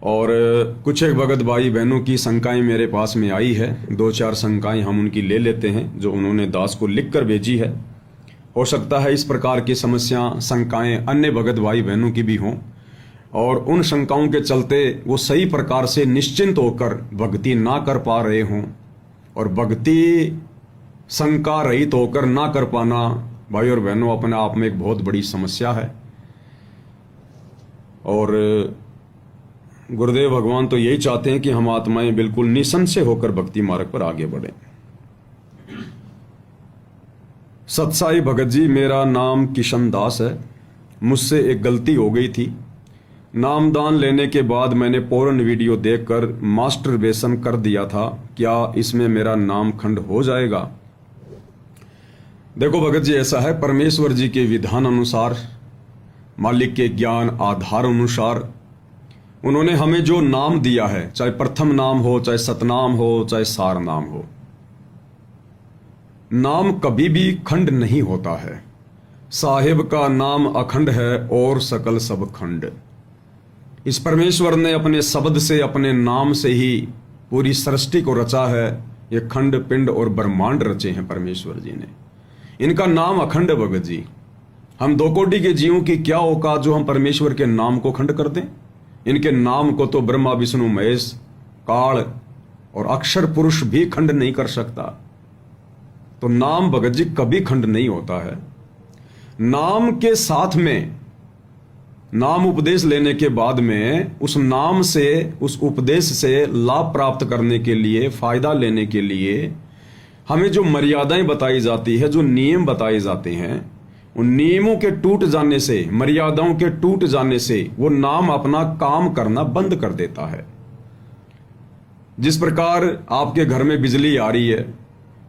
और कुछ एक भगत भाई बहनों की शंकाएं मेरे पास में आई है। 2-4 शंकाएं हम उनकी ले लेते हैं जो उन्होंने दास को लिख कर भेजी है। हो सकता है इस प्रकार की समस्या शंकाएं अन्य भगत भाई बहनों की भी हों और उन शंकाओं के चलते वो सही प्रकार से निश्चिंत होकर भक्ति ना कर पा रहे हों, और भक्ति शंका रहित होकर ना कर पाना भाई और बहनों अपने आप में एक बहुत बड़ी समस्या है। और गुरुदेव भगवान तो यही चाहते हैं कि हम आत्माएं बिल्कुल निसंशय होकर भक्ति मार्ग पर आगे बढ़ें। सतसाई भगत जी, मेरा नाम किशन दास है। मुझसे एक गलती हो गई थी। नामदान लेने के बाद मैंने पोर्न वीडियो देखकर मास्टरबेशन कर दिया था। क्या इसमें मेरा नाम खंड हो जाएगा? देखो भगत जी, ऐसा है, परमेश्वर जी के विधान अनुसार, मालिक के ज्ञान आधार अनुसार उन्होंने हमें जो नाम दिया है, चाहे प्रथम नाम हो, चाहे सतनाम हो, चाहे सार नाम हो, नाम कभी भी खंड नहीं होता है। साहिब का नाम अखंड है और सकल सब खंड। इस परमेश्वर ने अपने शब्द से, अपने नाम से ही पूरी सृष्टि को रचा है। ये खंड पिंड और ब्रह्मांड रचे हैं परमेश्वर जी ने। इनका नाम अखंड है भगत जी। हम 2 कोटि के जीवों की क्या औकात जो हम परमेश्वर के नाम को खंड कर दें। इनके नाम को तो ब्रह्मा विष्णु महेश काल और अक्षर पुरुष भी खंड नहीं कर सकता। तो नाम भगत जी कभी खंड नहीं होता है। नाम के साथ में, नाम उपदेश लेने के बाद में उस नाम से, उस उपदेश से लाभ प्राप्त करने के लिए, फायदा लेने के लिए हमें जो मर्यादाएं बताई जाती है, जो नियम बताए जाते हैं, उन नियमों के टूट जाने से, मर्यादाओं के टूट जाने से वो नाम अपना काम करना बंद कर देता है। जिस प्रकार आपके घर में बिजली आ रही है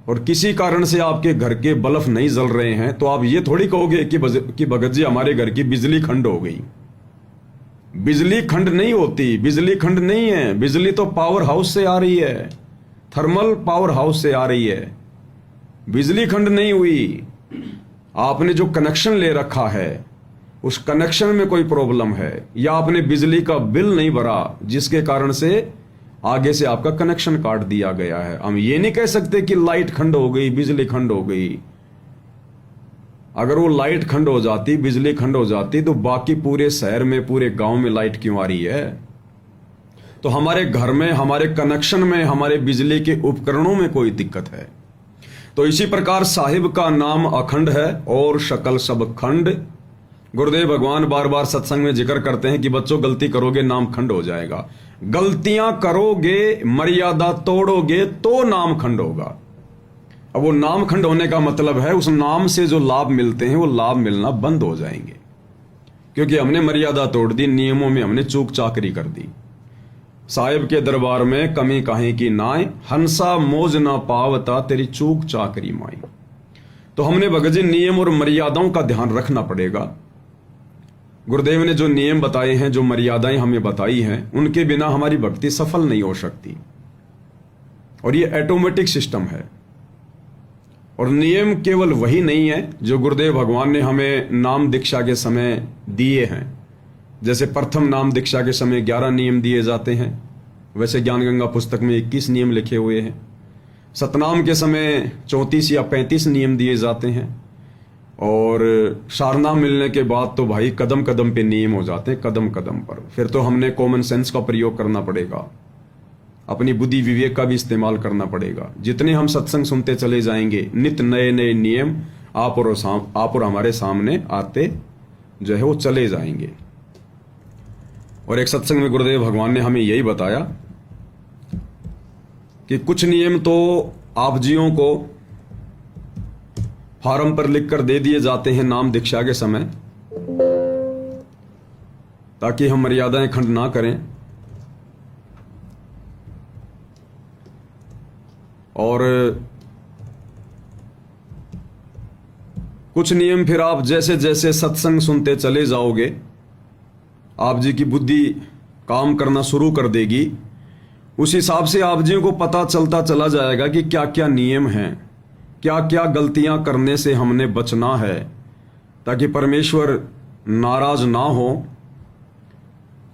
और किसी कारण से आपके घर के बल्ब नहीं जल रहे हैं, तो आप ये थोड़ी कहोगे कि भगत जी हमारे घर की बिजली खंड हो गई। बिजली खंड नहीं होती, बिजली खंड नहीं है। बिजली तो पावर हाउस से आ रही है, थर्मल पावर हाउस से आ रही है। बिजली खंड नहीं हुई। आपने जो कनेक्शन ले रखा है उस कनेक्शन में कोई प्रॉब्लम है, या आपने बिजली का बिल नहीं भरा जिसके कारण से आगे से आपका कनेक्शन काट दिया गया है। हम ये नहीं कह सकते कि लाइट खंड हो गई, बिजली खंड हो गई। अगर वो लाइट खंड हो जाती, बिजली खंड हो जाती, तो बाकी पूरे शहर में, पूरे गांव में लाइट क्यों आ रही है? तो हमारे घर में, हमारे कनेक्शन में, हमारे बिजली के उपकरणों में कोई दिक्कत है। तो इसी प्रकार साहिब का नाम अखंड है और शकल सब खंड। गुरुदेव भगवान बार बार सत्संग में जिक्र करते हैं कि बच्चों गलती करोगे नाम खंड हो जाएगा। गलतियां करोगे, मर्यादा तोड़ोगे तो नाम खंड होगा। अब वो नाम खंड होने का मतलब है उस नाम से जो लाभ मिलते हैं वो लाभ मिलना बंद हो जाएंगे, क्योंकि हमने मर्यादा तोड़ दी, नियमों में हमने चूक चाकरी कर दी। साहिब के दरबार में कमी काहे की नाय, हंसा मोज ना पावता तेरी चूक चाकरी माई। तो हमने भगत जी नियम और मर्यादाओं का ध्यान रखना पड़ेगा। गुरुदेव ने जो नियम बताए हैं, जो मर्यादाएं हमें बताई हैं, उनके बिना हमारी भक्ति सफल नहीं हो सकती। और ये ऑटोमेटिक सिस्टम है। और नियम केवल वही नहीं है जो गुरुदेव भगवान ने हमें नाम दीक्षा के समय दिए हैं। जैसे प्रथम नाम दीक्षा के समय 11 नियम दिए जाते हैं, वैसे ज्ञान गंगा पुस्तक में 21 नियम लिखे हुए हैं। सतनाम के समय 34 या 35 नियम दिए जाते हैं। और सारनाम मिलने के बाद तो भाई कदम कदम पे नियम हो जाते हैं, कदम कदम पर। फिर तो हमने कॉमन सेंस का प्रयोग करना पड़ेगा, अपनी बुद्धि विवेक का भी इस्तेमाल करना पड़ेगा। जितने हम सत्संग सुनते चले जाएंगे, नित नए नए नियम आप और हमारे सामने आते जो है वो चले जाएंगे। और एक सत्संग में गुरुदेव भगवान ने हमें यही बताया कि कुछ नियम तो आप जियों को फार्म पर लिखकर दे दिए जाते हैं नाम दीक्षा के समय, ताकि हम मर्यादाएं खंड ना करें। और कुछ नियम फिर आप जैसे जैसे सत्संग सुनते चले जाओगे, आप जी की बुद्धि काम करना शुरू कर देगी। उस हिसाब से आप जी को पता चलता चला जाएगा कि क्या क्या नियम हैं, क्या क्या गलतियां करने से हमने बचना है, ताकि परमेश्वर नाराज ना हो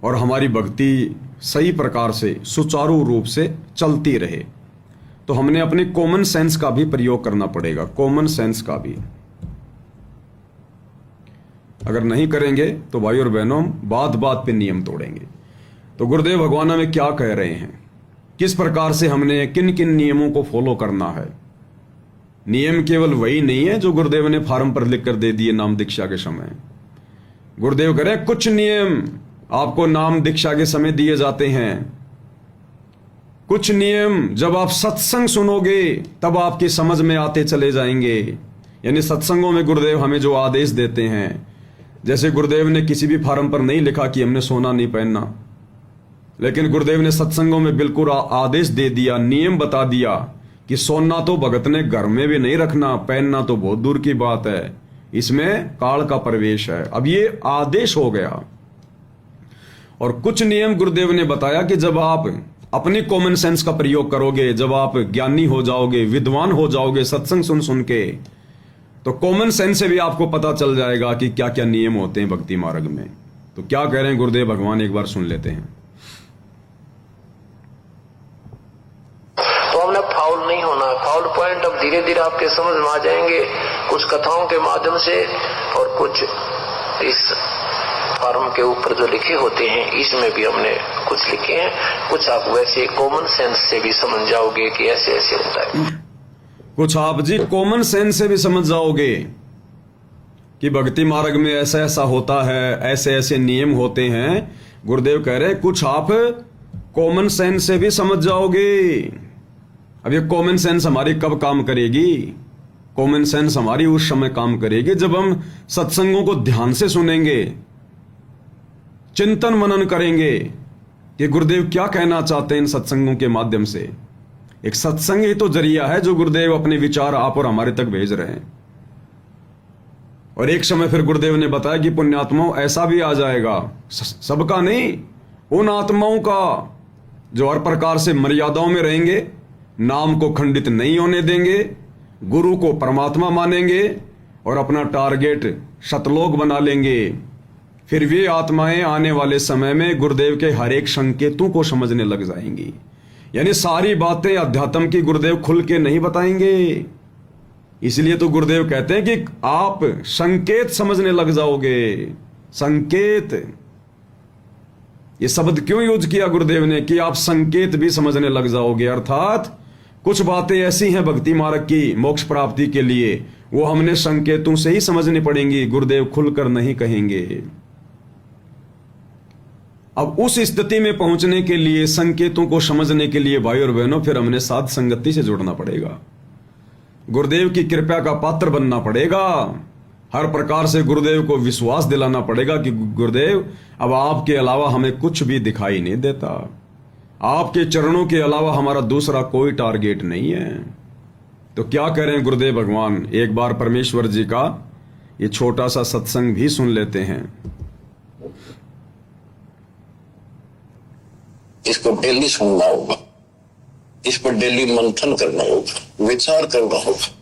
और हमारी भक्ति सही प्रकार से सुचारू रूप से चलती रहे, तो हमने अपने कॉमन सेंस का भी प्रयोग करना पड़ेगा। कॉमन सेंस का भी अगर नहीं करेंगे तो भाई और बहनों बात बात पे नियम तोड़ेंगे। तो गुरुदेव भगवान हमें क्या कह रहे हैं, किस प्रकार से हमने किन किन नियमों को फॉलो करना है। नियम केवल वही नहीं है जो गुरुदेव ने फार्म पर लिख कर दे दिए नाम दीक्षा के समय। गुरुदेव कह रहे हैं कुछ नियम आपको नाम दीक्षा के समय दिए जाते हैं, कुछ नियम जब आप सत्संग सुनोगे तब आपकी समझ में आते चले जाएंगे। यानी सत्संगों में गुरुदेव हमें जो आदेश देते हैं, जैसे गुरुदेव ने किसी भी फार्म पर नहीं लिखा कि हमने सोना नहीं पहनना, लेकिन गुरुदेव ने सत्संगों में बिल्कुल आदेश दे दिया, नियम बता दिया कि सोना तो भगत ने घर में भी नहीं रखना, पहनना तो बहुत दूर की बात है, इसमें काल का प्रवेश है। अब ये आदेश हो गया। और कुछ नियम गुरुदेव ने बताया कि जब आप अपनी कॉमन सेंस का प्रयोग करोगे, जब आप ज्ञानी हो जाओगे, विद्वान हो जाओगे सत्संग सुन सुन के, तो कॉमन सेंस से भी आपको पता चल जाएगा कि क्या क्या नियम होते हैं भक्ति मार्ग में। तो क्या कह रहे हैं गुरुदेव भगवान, एक बार सुन लेते हैं। तो हमने फाउल नहीं होना। फाउल पॉइंट अब धीरे धीरे आपके समझ में आ जाएंगे, कुछ कथाओं के माध्यम से और कुछ इस फार्म के ऊपर जो लिखे होते हैं इसमें भी हमने कुछ लिखे हैं। कुछ आप वैसे कॉमन सेंस से भी समझ जाओगे कि ऐसे ऐसे होता है। कुछ आप जी कॉमन सेंस से भी समझ जाओगे कि भक्ति मार्ग में ऐसा ऐसा होता है, ऐसे ऐसे नियम होते हैं। गुरुदेव कह रहे हैं कुछ आप कॉमन सेंस से भी समझ जाओगे। अब ये कॉमन सेंस हमारी कब काम करेगी? कॉमन सेंस हमारी उस समय काम करेगी जब हम सत्संगों को ध्यान से सुनेंगे, चिंतन मनन करेंगे कि गुरुदेव क्या कहना चाहते हैं इन सत्संगों के माध्यम से। एक सत्संग ही तो जरिया है जो गुरुदेव अपने विचार आप और हमारे तक भेज रहे हैं। और एक समय फिर गुरुदेव ने बताया कि पुण्यात्माओं ऐसा भी आ जाएगा, सबका नहीं, उन आत्माओं का जो हर प्रकार से मर्यादाओं में रहेंगे, नाम को खंडित नहीं होने देंगे, गुरु को परमात्मा मानेंगे और अपना टारगेट शतलोक बना लेंगे। फिर वे आत्माएं आने वाले समय में गुरुदेव के हर एक संकेतों को समझने लग जाएंगी। यानी सारी बातें अध्यात्म की गुरुदेव खुल के नहीं बताएंगे। इसलिए तो गुरुदेव कहते हैं कि आप संकेत समझने लग जाओगे। संकेत, ये शब्द क्यों यूज किया गुरुदेव ने कि आप संकेत भी समझने लग जाओगे। अर्थात कुछ बातें ऐसी हैं भक्ति मार्ग की मोक्ष प्राप्ति के लिए, वो हमने संकेतों से ही समझनी पड़ेंगी, गुरुदेव खुलकर नहीं कहेंगे। अब उस स्थिति में पहुंचने के लिए, संकेतों को समझने के लिए भाई और बहनों, फिर हमने साध संगति से जुड़ना पड़ेगा, गुरुदेव की कृपा का पात्र बनना पड़ेगा। हर प्रकार से गुरुदेव को विश्वास दिलाना पड़ेगा कि गुरुदेव अब आपके अलावा हमें कुछ भी दिखाई नहीं देता, आपके चरणों के अलावा हमारा दूसरा कोई टारगेट नहीं है। तो क्या कह रहे हैं गुरुदेव भगवान, एक बार परमेश्वर जी का ये छोटा सा सत्संग भी सुन लेते हैं। इसको डेली सुनना होगा, इस पर डेली मंथन करना होगा, विचार करना होगा।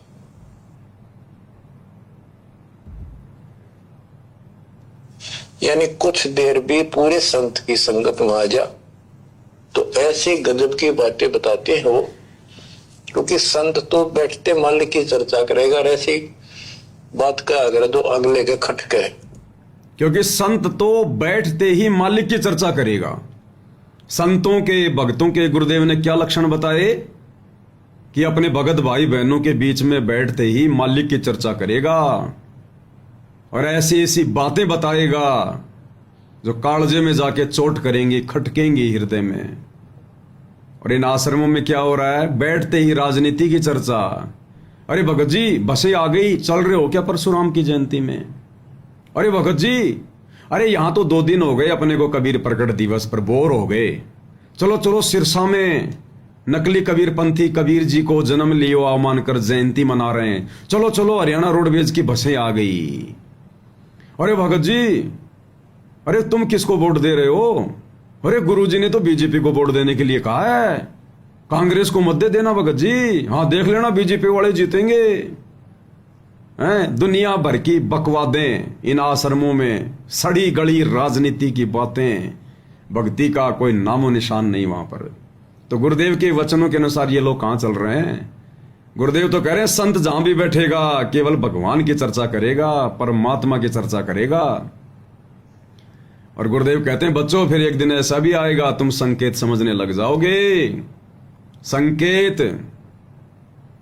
यानी कुछ देर भी पूरे संत की संगत में आ जा तो ऐसी गजब की बातें बताते हैं वो, क्योंकि संत तो बैठते मालिक की चर्चा करेगा, और ऐसी बात का अगर तो अगले के खटके, क्योंकि संत तो बैठते ही मालिक की चर्चा करेगा। संतों के, भक्तों के गुरुदेव ने क्या लक्षण बताए कि अपने भगत भाई बहनों के बीच में बैठते ही मालिक की चर्चा करेगा और ऐसी ऐसी बातें बताएगा जो कालजे में जाके चोट करेंगी, खटकेंगी हृदय में। और इन आश्रमों में क्या हो रहा है, बैठते ही राजनीति की चर्चा। अरे भगत जी बसें आ गई, चल रहे हो क्या परशुराम की जयंती में? अरे भगत जी, अरे यहां तो 2 दिन हो गए अपने को कबीर प्रकट दिवस पर, बोर हो गए, चलो चलो सिरसा में नकली कबीर पंथी कबीर जी को जन्म लियो अवमान कर जयंती मना रहे हैं, चलो चलो हरियाणा रोडवेज की बसें आ गई। अरे भगत जी, अरे तुम किसको वोट दे रहे हो? अरे गुरुजी ने तो बीजेपी को वोट देने के लिए कहा है, कांग्रेस को मत दे देना भगत जी, हाँ देख लेना बीजेपी वाले जीतेंगे। दुनिया भर की बकवादें इन आश्रमों में, सड़ी गली राजनीति की बातें, भक्ति का कोई नामो निशान नहीं वहां पर। तो गुरुदेव के वचनों के अनुसार ये लोग कहां चल रहे हैं? गुरुदेव तो कह रहे हैं संत जहां भी बैठेगा केवल भगवान की चर्चा करेगा, परमात्मा की चर्चा करेगा। और गुरुदेव कहते हैं बच्चों फिर एक दिन ऐसा भी आएगा तुम संकेत समझने लग जाओगे। संकेत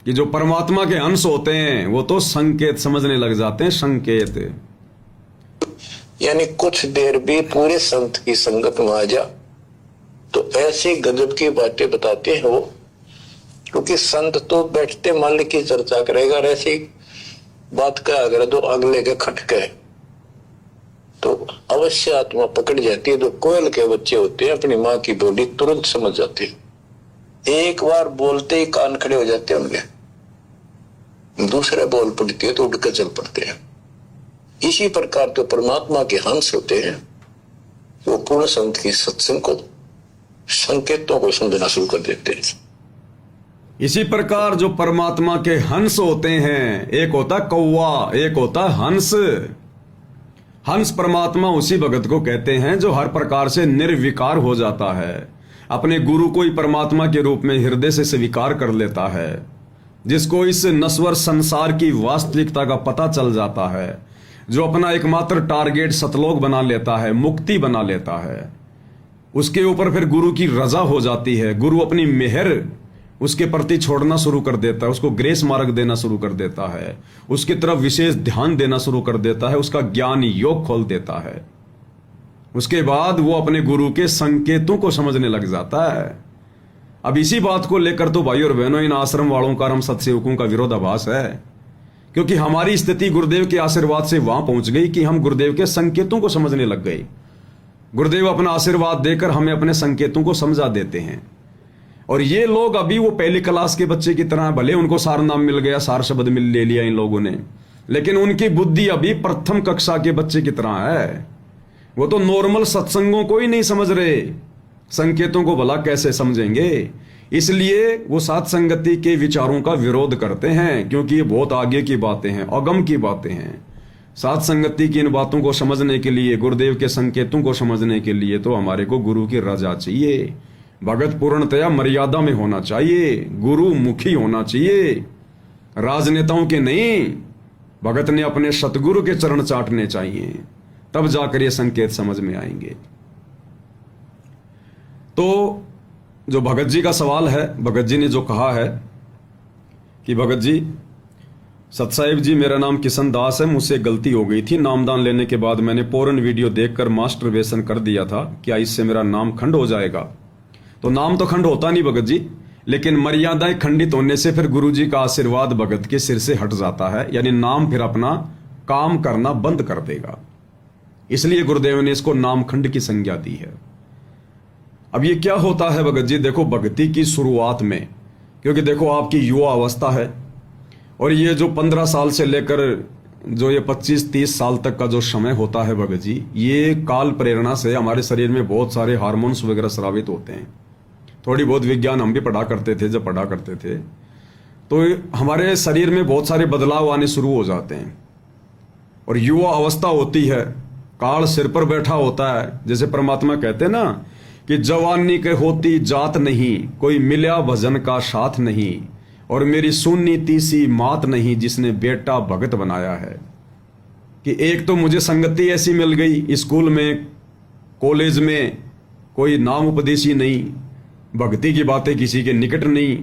कि जो परमात्मा के अंश होते हैं वो तो संकेत समझने लग जाते हैं। संकेत यानी कुछ देर भी पूरे संत की संगत में आ जा तो ऐसी गजब की बातें बताते हैं वो, क्योंकि संत तो बैठते मालिक की चर्चा करेगा और ऐसी बात का अगर दो अगले के खटके तो अवश्य आत्मा पकड़ जाती है। जो कोयल के बच्चे होते हैं अपनी माँ की बोली तुरंत समझ जाते हैं, एक बार बोलते ही कान खड़े हो जाते हैं उनके, दूसरे बोल पड़ती है तो उठ कर चल पड़ते हैं। इसी प्रकार जो परमात्मा के हंस होते हैं वो पूर्ण संत की सत्संग को संकेतों को समझना शुरू कर देते हैं। इसी प्रकार जो परमात्मा के हंस होते हैं, एक होता कौवा, एक होता हंस। हंस परमात्मा उसी भगत को कहते हैं जो हर प्रकार से निर्विकार हो जाता है, अपने गुरु को ही परमात्मा के रूप में हृदय से स्वीकार कर लेता है, जिसको इस नश्वर संसार की वास्तविकता का पता चल जाता है, जो अपना एकमात्र टारगेट सतलोक बना लेता है, मुक्ति बना लेता है। उसके ऊपर फिर गुरु की रजा हो जाती है, गुरु अपनी मेहर उसके प्रति छोड़ना शुरू कर देता है, उसको ग्रेस मार्ग देना शुरू कर देता है, उसकी तरफ विशेष ध्यान देना शुरू कर देता है, उसका ज्ञान योग खोल देता है। उसके बाद वो अपने गुरु के संकेतों को समझने लग जाता है। अब इसी बात को लेकर तो भाई और बहनों इन आश्रम वालों का, हम सत्सेवकों का विरोधाभास है, क्योंकि हमारी स्थिति गुरुदेव के आशीर्वाद से वहां पहुंच गई कि हम गुरुदेव के संकेतों को समझने लग गए। गुरुदेव अपना आशीर्वाद देकर हमें अपने संकेतों को समझा देते हैं। और ये लोग अभी वो पहली क्लास के बच्चे की तरह, भले उनको सार नाम मिल गया, सार शब्द मिल ले लिया इन लोगों ने, लेकिन उनकी बुद्धि अभी प्रथम कक्षा के बच्चे की तरह है। वो तो नॉर्मल सत्संगों को ही नहीं समझ रहे, संकेतों को भला कैसे समझेंगे। इसलिए वो साथ संगति के विचारों का विरोध करते हैं, क्योंकि ये बहुत आगे की बातें हैं, अगम की बातें हैं। साथ संगति की इन बातों को समझने के लिए, गुरुदेव के संकेतों को समझने के लिए तो हमारे को गुरु की रजा चाहिए। भगत पूर्णतया मर्यादा में होना चाहिए, गुरु मुखी होना चाहिए, राजनेताओं के नहीं। भगत ने अपने सतगुरु के चरण चाटने चाहिए, तब जाकर ये संकेत समझ में आएंगे। तो जो भगत जी का सवाल है, भगत जी ने जो कहा है कि भगत जी, सतसाहिब जी मेरा नाम किशन दास है, मुझसे गलती हो गई थी, नामदान लेने के बाद मैंने पोरन वीडियो देखकर मास्टरबेशन कर दिया था, क्या इससे मेरा नाम खंड हो जाएगा? तो नाम तो खंड होता नहीं भगत जी, लेकिन मर्यादाएं खंडित होने से फिर गुरु जी का आशीर्वाद भगत के सिर से हट जाता है, यानी नाम फिर अपना काम करना बंद कर देगा। इसलिए गुरुदेव ने इसको नाम खंड की संज्ञा दी है। अब ये क्या होता है भगत जी? देखो, भक्ति की शुरुआत में, क्योंकि देखो आपकी युवा अवस्था है और ये जो 15 साल से लेकर जो ये 25-30 साल तक का जो समय होता है भगत जी, ये काल प्रेरणा से हमारे शरीर में बहुत सारे हार्मोन्स वगैरह स्रावित होते हैं। थोड़ी बहुत विज्ञान हम भी पढ़ा करते थे, जब पढ़ा करते थे तो हमारे शरीर में बहुत सारे बदलाव आने शुरू हो जाते हैं। और युवा अवस्था होती है, काल सिर पर बैठा होता है। जैसे परमात्मा कहते हैं ना कि जवानी के होती जात नहीं, कोई मिला भजन का साथ नहीं, और मेरी सुन्नी तीसी मात नहीं, जिसने बेटा भगत बनाया है। कि एक तो मुझे संगति ऐसी मिल गई, स्कूल में कॉलेज में कोई नाम उपदेशी नहीं, भक्ति की बातें किसी के निकट नहीं,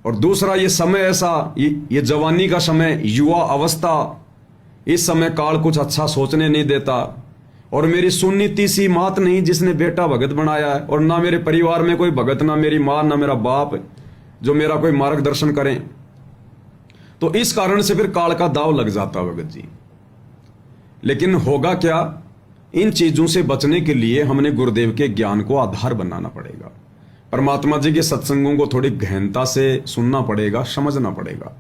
और दूसरा ये समय ऐसा, ये जवानी का समय, युवा अवस्था, इस समय काल कुछ अच्छा सोचने नहीं देता, और मेरी सुन्नी तीसी मात नहीं, जिसने बेटा भगत बनाया है, और ना मेरे परिवार में कोई भगत, ना मेरी माँ, ना मेरा बाप जो मेरा कोई मार्गदर्शन करें। तो इस कारण से फिर काल का दाव लग जाता भगत जी। लेकिन होगा क्या, इन चीजों से बचने के लिए हमने गुरुदेव के ज्ञान को आधार बनाना पड़ेगा, परमात्मा जी के सत्संगों को थोड़ी गहनता से सुनना पड़ेगा, समझना पड़ेगा।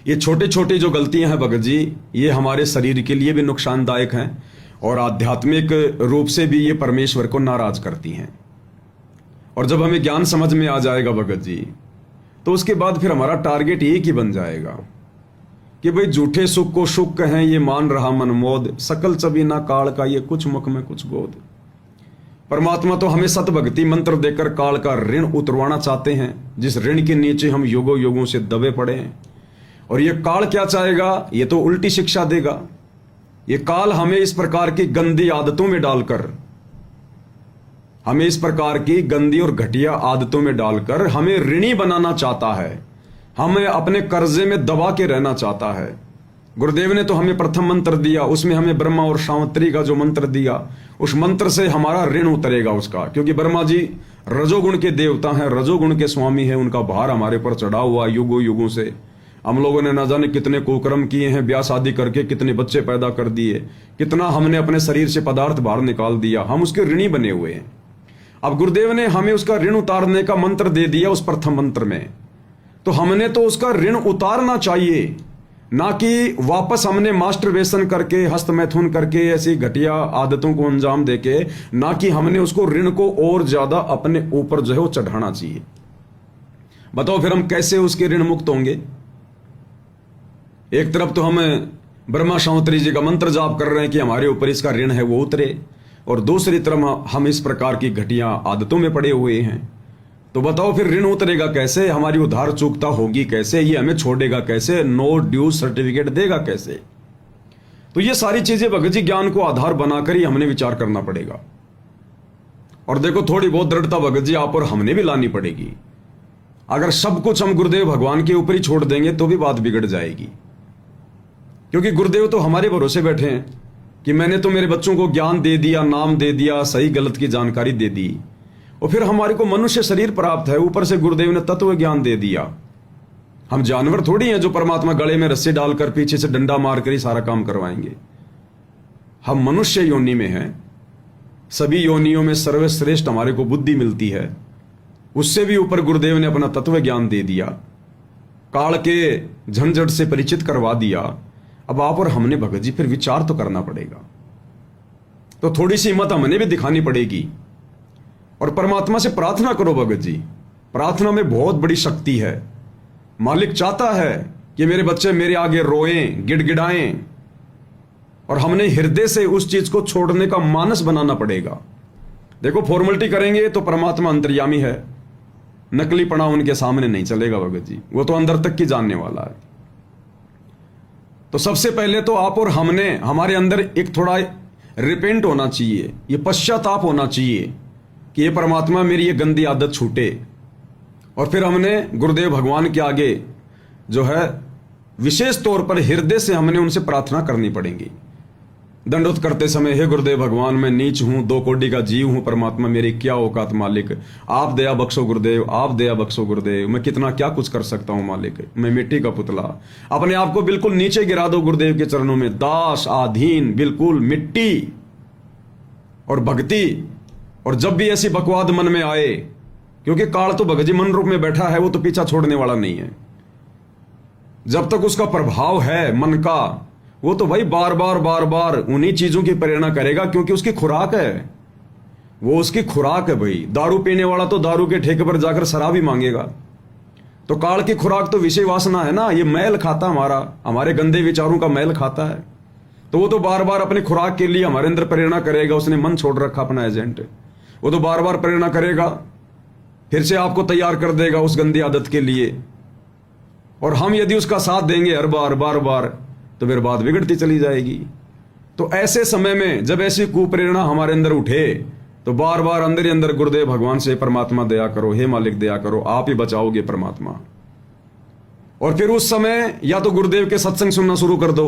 ये छोटी छोटी जो गलतियां हैं भगत जी, ये हमारे शरीर के लिए भी नुकसानदायक हैं और आध्यात्मिक रूप से भी ये परमेश्वर को नाराज करती हैं। और जब हमें ज्ञान समझ में आ जाएगा भगत जी, तो उसके बाद फिर हमारा टारगेट एक ही बन जाएगा कि भाई झूठे सुख को सुख कहें, ये मान रहा मन मोद, सकल चबी ना काल का, ये कुछ मुख में कुछ गोद। परमात्मा तो हमें सतभक्ति मंत्र देकर काल का ऋण उतरवाना चाहते हैं, जिस ऋण के नीचे हम युगों युगों से दबे पड़े हैं। और ये काल क्या चाहेगा? ये तो उल्टी शिक्षा देगा। ये काल हमें इस प्रकार की गंदी आदतों में डालकर, हमें इस प्रकार की गंदी और घटिया आदतों में डालकर हमें ऋणी बनाना चाहता है, हमें अपने कर्जे में दबा के रहना चाहता है। गुरुदेव ने तो हमें प्रथम मंत्र दिया, उसमें हमें ब्रह्मा और सावित्री का जो मंत्र दिया, उस मंत्र से हमारा ऋण उतरेगा उसका, क्योंकि ब्रह्मा जी रजोगुण के देवता हैं, रजोगुण के स्वामी हैं। उनका भार हमारे पर चढ़ा हुआ युगों युगों से। हम लोगों ने न जाने कितने कुकर्म किए हैं, ब्याह शादी करके कितने बच्चे पैदा कर दिए, कितना हमने अपने शरीर से पदार्थ बाहर निकाल दिया, हम उसके ऋणी बने हुए हैं। अब गुरुदेव ने हमें उसका ऋण उतारने का मंत्र दे दिया उस प्रथम मंत्र में, तो हमने तो उसका ऋण उतारना चाहिए, ना कि वापस हमने मास्टरबेशन करके, हस्त मैथुन करके, ऐसी घटिया आदतों को अंजाम देके, ना कि हमने उसको ऋण को और ज्यादा अपने ऊपर जो है वो चढ़ाना चाहिए। बताओ फिर हम कैसे उसके ऋण मुक्त होंगे? एक तरफ तो हम ब्रह्मा सावित्री जी का मंत्र जाप कर रहे हैं कि हमारे ऊपर इसका ऋण है वो उतरे, और दूसरी तरफ हम इस प्रकार की घटिया आदतों में पड़े हुए हैं। तो बताओ फिर ऋण उतरेगा कैसे? हमारी उधार चूकता होगी कैसे? ये हमें छोड़ेगा कैसे? नो ड्यू सर्टिफिकेट देगा कैसे? तो ये सारी चीजें भगत जी ज्ञान को आधार बनाकर ही हमने विचार करना पड़ेगा। और देखो, थोड़ी बहुत दृढ़ता भगत जी आप और हमने भी लानी पड़ेगी। अगर सब कुछ हम गुरुदेव भगवान के ऊपर ही छोड़ देंगे तो भी बात बिगड़ जाएगी, क्योंकि गुरुदेव तो हमारे भरोसे बैठे हैं कि मैंने तो मेरे बच्चों को ज्ञान दे दिया, नाम दे दिया, सही गलत की जानकारी दे दी, और फिर हमारे को मनुष्य शरीर प्राप्त है, ऊपर से गुरुदेव ने तत्व ज्ञान दे दिया। हम जानवर थोड़ी हैं जो परमात्मा गले में रस्सी डालकर पीछे से डंडा मारकर ही सारा काम करवाएंगे। हम मनुष्य योनि में हैं। सभी योनियों में सर्वश्रेष्ठ हमारे को बुद्धि मिलती है, उससे भी ऊपर गुरुदेव ने अपना तत्व ज्ञान दे दिया, काल के झंझट से परिचित करवा दिया। अब आप और हमने भगत जी फिर विचार तो करना पड़ेगा, तो थोड़ी सी हिम्मत हमने भी दिखानी पड़ेगी। और परमात्मा से प्रार्थना करो भगत जी, प्रार्थना में बहुत बड़ी शक्ति है। मालिक चाहता है कि मेरे बच्चे मेरे आगे रोएं, गिड़गिड़ाएं, और हमने हृदय से उस चीज को छोड़ने का मानस बनाना पड़ेगा। देखो, फॉर्मेलिटी करेंगे तो परमात्मा अंतर्यामी है, नकलीपना उनके सामने नहीं चलेगा भगत जी, वो तो अंदर तक की जानने वाला है। तो सबसे पहले तो आप और हमने, हमारे अंदर एक थोड़ा रिपेंट होना चाहिए, ये पश्चाताप होना चाहिए कि ये परमात्मा मेरी ये गंदी आदत छूटे। और फिर हमने गुरुदेव भगवान के आगे जो है विशेष तौर पर हृदय से हमने उनसे प्रार्थना करनी पड़ेगी। दंडोत करते समय, हे गुरुदेव भगवान, मैं नीच हूं, 2 कोटि का जीव हूं, परमात्मा मेरी क्या औकात मालिक, आप दया बख्शो गुरुदेव, आप दया बख्शो गुरुदेव, मैं कितना क्या कुछ कर सकता हूं मालिक, मैं मिट्टी का पुतला। अपने आप को बिल्कुल नीचे गिरा दो गुरुदेव के चरणों में, दास आधीन, बिल्कुल मिट्टी और भक्ति। और जब भी ऐसी बकवाद मन में आए, क्योंकि काल तो भगत जी मन रूप में बैठा है, वो तो पीछा छोड़ने वाला नहीं है। जब तक उसका प्रभाव है मन का, वो तो भाई बार बार उन्हीं चीजों की प्रेरणा करेगा, क्योंकि उसकी खुराक है, वो उसकी खुराक है भाई। दारू पीने वाला तो दारू के ठेके पर जाकर शराब ही मांगेगा। तो काल की खुराक तो विषय वासना है ना, ये मैल खाता हमारे गंदे विचारों का मैल खाता है। तो वो तो बार बार अपनी खुराक के लिए हमारे अंदर प्रेरणा करेगा। उसने मन छोड़ रखा अपना एजेंट, वो तो बार बार प्रेरणा करेगा, फिर से आपको तैयार कर देगा उस गंदी आदत के लिए। और हम यदि उसका साथ देंगे हर बार बार, तो फिर बात बिगड़ती चली जाएगी। तो ऐसे समय में जब ऐसी कुप्रेरणा हमारे अंदर उठे, तो बार बार अंदर ही अंदर गुरुदेव भगवान से, परमात्मा दया करो, हे मालिक दया करो, आप ही बचाओगे परमात्मा। और फिर उस समय या तो गुरुदेव के सत्संग सुनना शुरू कर दो।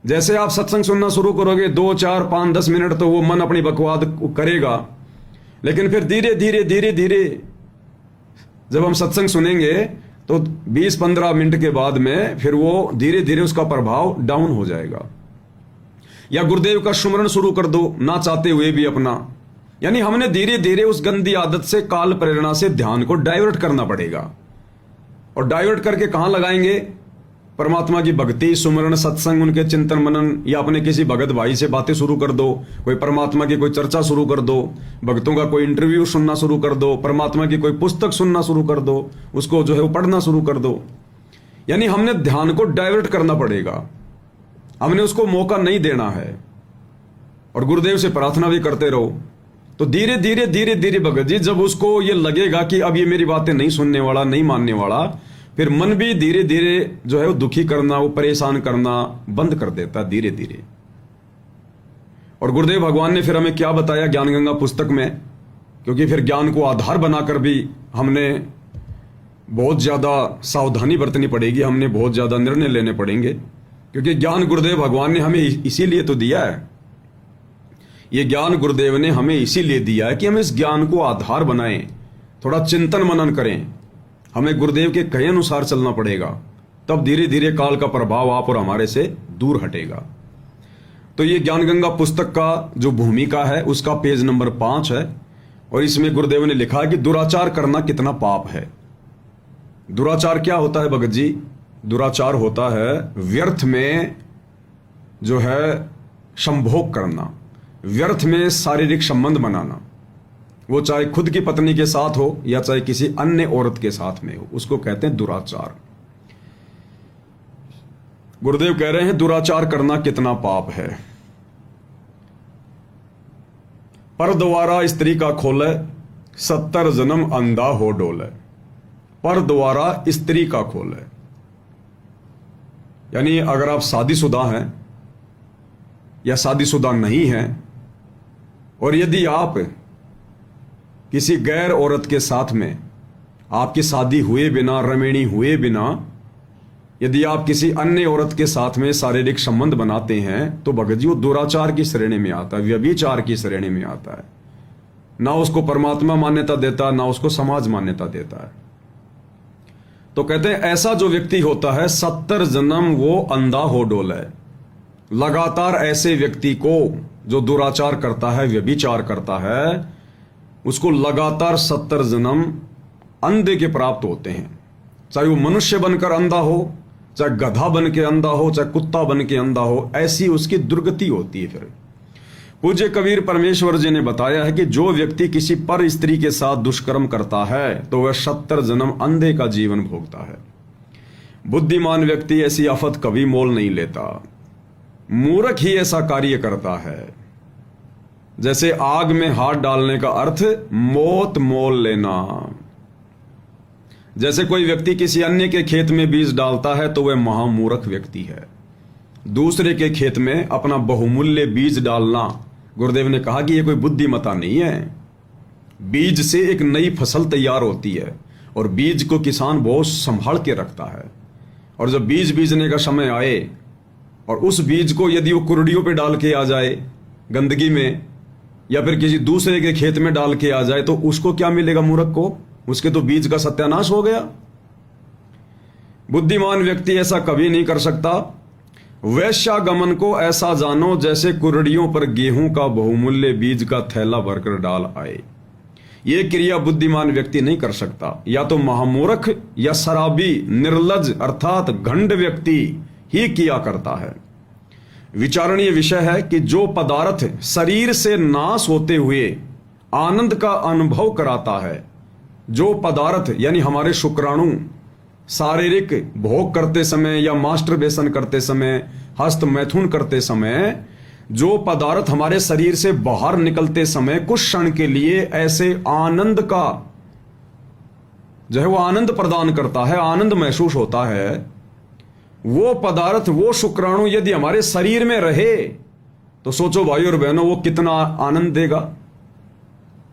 जैसे आप सत्संग सुनना शुरू करोगे, 2, 4, 5, 10 मिनट तो वो मन अपनी बकवाद करेगा, लेकिन फिर धीरे धीरे जब हम सत्संग सुनेंगे तो 20-15 मिनट के बाद में फिर वो धीरे धीरे उसका प्रभाव डाउन हो जाएगा। या गुरुदेव का सुमरण शुरू कर दो, ना चाहते हुए भी अपना। यानी हमने धीरे धीरे उस गंदी आदत से, काल प्रेरणा से ध्यान को डाइवर्ट करना पड़ेगा। और डाइवर्ट करके कहां लगाएंगे? परमात्मा की भक्ति, सुमरण, सत्संग, उनके चिंतन मनन, या अपने किसी भगत भाई से बातें शुरू कर दो, कोई परमात्मा की कोई चर्चा शुरू कर दो, भक्तों का कोई इंटरव्यू सुनना शुरू कर दो, परमात्मा की कोई पुस्तक सुनना शुरू कर दो, उसको जो है वो पढ़ना शुरू कर दो। यानी हमने ध्यान को डाइवर्ट करना पड़ेगा, हमने उसको मौका नहीं देना है। और गुरुदेव से प्रार्थना भी करते रहो। तो धीरे धीरे धीरे धीरे भगत जी जब उसको ये लगेगा कि अब ये मेरी बातें नहीं सुनने वाला, नहीं मानने वाला, फिर मन भी धीरे धीरे जो है वो दुखी करना, वो परेशान करना बंद कर देता धीरे धीरे। और गुरुदेव भगवान ने फिर हमें क्या बताया ज्ञान गंगा पुस्तक में, क्योंकि फिर ज्ञान को आधार बनाकर भी हमने बहुत ज्यादा सावधानी बरतनी पड़ेगी, हमने बहुत ज्यादा निर्णय लेने पड़ेंगे, क्योंकि ज्ञान गुरुदेव भगवान ने हमें इसीलिए तो दिया है। ये ज्ञान गुरुदेव ने हमें इसीलिए दिया है कि हम इस ज्ञान को आधार बनाएं, थोड़ा चिंतन मनन करें, हमें गुरुदेव के कहे अनुसार चलना पड़ेगा, तब धीरे धीरे काल का प्रभाव आप और हमारे से दूर हटेगा। तो ये ज्ञान गंगा पुस्तक का जो भूमिका है उसका पेज नंबर 5 है, और इसमें गुरुदेव ने लिखा है कि दुराचार करना कितना पाप है। दुराचार क्या होता है भगत जी? दुराचार होता है व्यर्थ में जो है संभोग करना, व्यर्थ में शारीरिक संबंध बनाना, वो चाहे खुद की पत्नी के साथ हो या चाहे किसी अन्य औरत के साथ में हो, उसको कहते हैं दुराचार। गुरुदेव कह रहे हैं दुराचार करना कितना पाप है। पर द्वारा स्त्री का खोले 70 जन्म अंधा हो डोले। पर द्वारा स्त्री का खोले, यानी अगर आप शादीशुदा हैं या शादीशुदा नहीं हैं, और यदि आप किसी गैर औरत के साथ में आपकी शादी हुए बिना, रमेणी हुए बिना, यदि आप किसी अन्य औरत के साथ में शारीरिक संबंध बनाते हैं तो भगत जी वो दुराचार की श्रेणी में आता है, व्यभिचार की श्रेणी में आता है। ना उसको परमात्मा मान्यता देता, ना उसको समाज मान्यता देता है। तो कहते हैं ऐसा जो व्यक्ति होता है 70 जन्म वो अंधा हो डोले। लगातार ऐसे व्यक्ति को जो दुराचार करता है, व्यभिचार करता है, उसको लगातार 70 जन्म अंधे के प्राप्त होते हैं। चाहे वो मनुष्य बनकर अंधा हो, चाहे गधा बन के अंधा हो, चाहे कुत्ता बन के अंधा हो, ऐसी उसकी दुर्गति होती है। फिर पूज्य कबीर परमेश्वर जी ने बताया है कि जो व्यक्ति किसी पर स्त्री के साथ दुष्कर्म करता है तो वह 70 जन्म अंधे का जीवन भोगता है। बुद्धिमान व्यक्ति ऐसी आफत कभी मोल नहीं लेता, मूर्ख ही ऐसा कार्य करता है। जैसे आग में हाथ डालने का अर्थ मौत मोल लेना। जैसे कोई व्यक्ति किसी अन्य के खेत में बीज डालता है तो वह महामूर्ख व्यक्ति है। दूसरे के खेत में अपना बहुमूल्य बीज डालना, गुरुदेव ने कहा कि यह कोई बुद्धिमता नहीं है। बीज से एक नई फसल तैयार होती है और बीज को किसान बहुत संभाल के रखता है, और जब बीज बीजने का समय आए और उस बीज को यदि वो कुर्डियों पे डाल के आ जाए, गंदगी में, या फिर किसी दूसरे के खेत में डाल के आ जाए, तो उसको क्या मिलेगा मूर्ख को? उसके तो बीज का सत्यानाश हो गया। बुद्धिमान व्यक्ति ऐसा कभी नहीं कर सकता। वैश्यागमन को ऐसा जानो जैसे कुर्डियों पर गेहूं का बहुमूल्य बीज का थैला भरकर डाल आए। यह क्रिया बुद्धिमान व्यक्ति नहीं कर सकता। या तो महामूर्ख या शराबी, निर्लज अर्थात घंड व्यक्ति ही किया करता है। विचारणीय विषय है कि जो पदार्थ शरीर से नाश होते हुए आनंद का अनुभव कराता है, जो पदार्थ यानी हमारे शुक्राणु शारीरिक भोग करते समय या मास्टरबेशन करते समय, हस्त मैथुन करते समय, जो पदार्थ हमारे शरीर से बाहर निकलते समय कुछ क्षण के लिए ऐसे आनंद का जो है वो आनंद प्रदान करता है, आनंद महसूस होता है, वो पदार्थ, वो शुक्राणु यदि हमारे शरीर में रहे तो सोचो भाई और बहनों वो कितना आनंद देगा,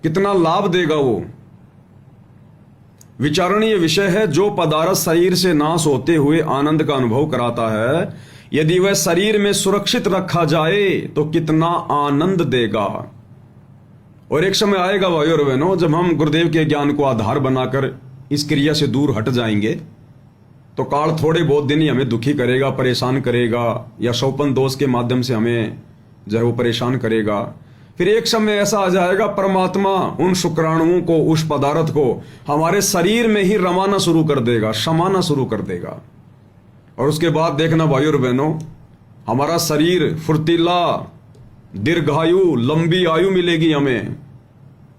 कितना लाभ देगा। वो विचारणीय विषय है। जो पदार्थ शरीर से नाश होते हुए आनंद का अनुभव कराता है, यदि वह शरीर में सुरक्षित रखा जाए तो कितना आनंद देगा। और एक समय आएगा भाई और बहनों जब हम गुरुदेव के ज्ञान को आधार बनाकर इस क्रिया से दूर हट जाएंगे तो काल थोड़े बहुत दिन ही हमें दुखी करेगा, परेशान करेगा, या शौपन दोष के माध्यम से हमें जो है वो परेशान करेगा। फिर एक समय ऐसा आ जाएगा परमात्मा उन शुक्राणुओं को, उस पदार्थ को हमारे शरीर में ही रमाना शुरू कर देगा, समाना शुरू कर देगा। और उसके बाद देखना भाई और बहनों, हमारा शरीर फुर्तीला, दीर्घायु, लंबी आयु मिलेगी हमें।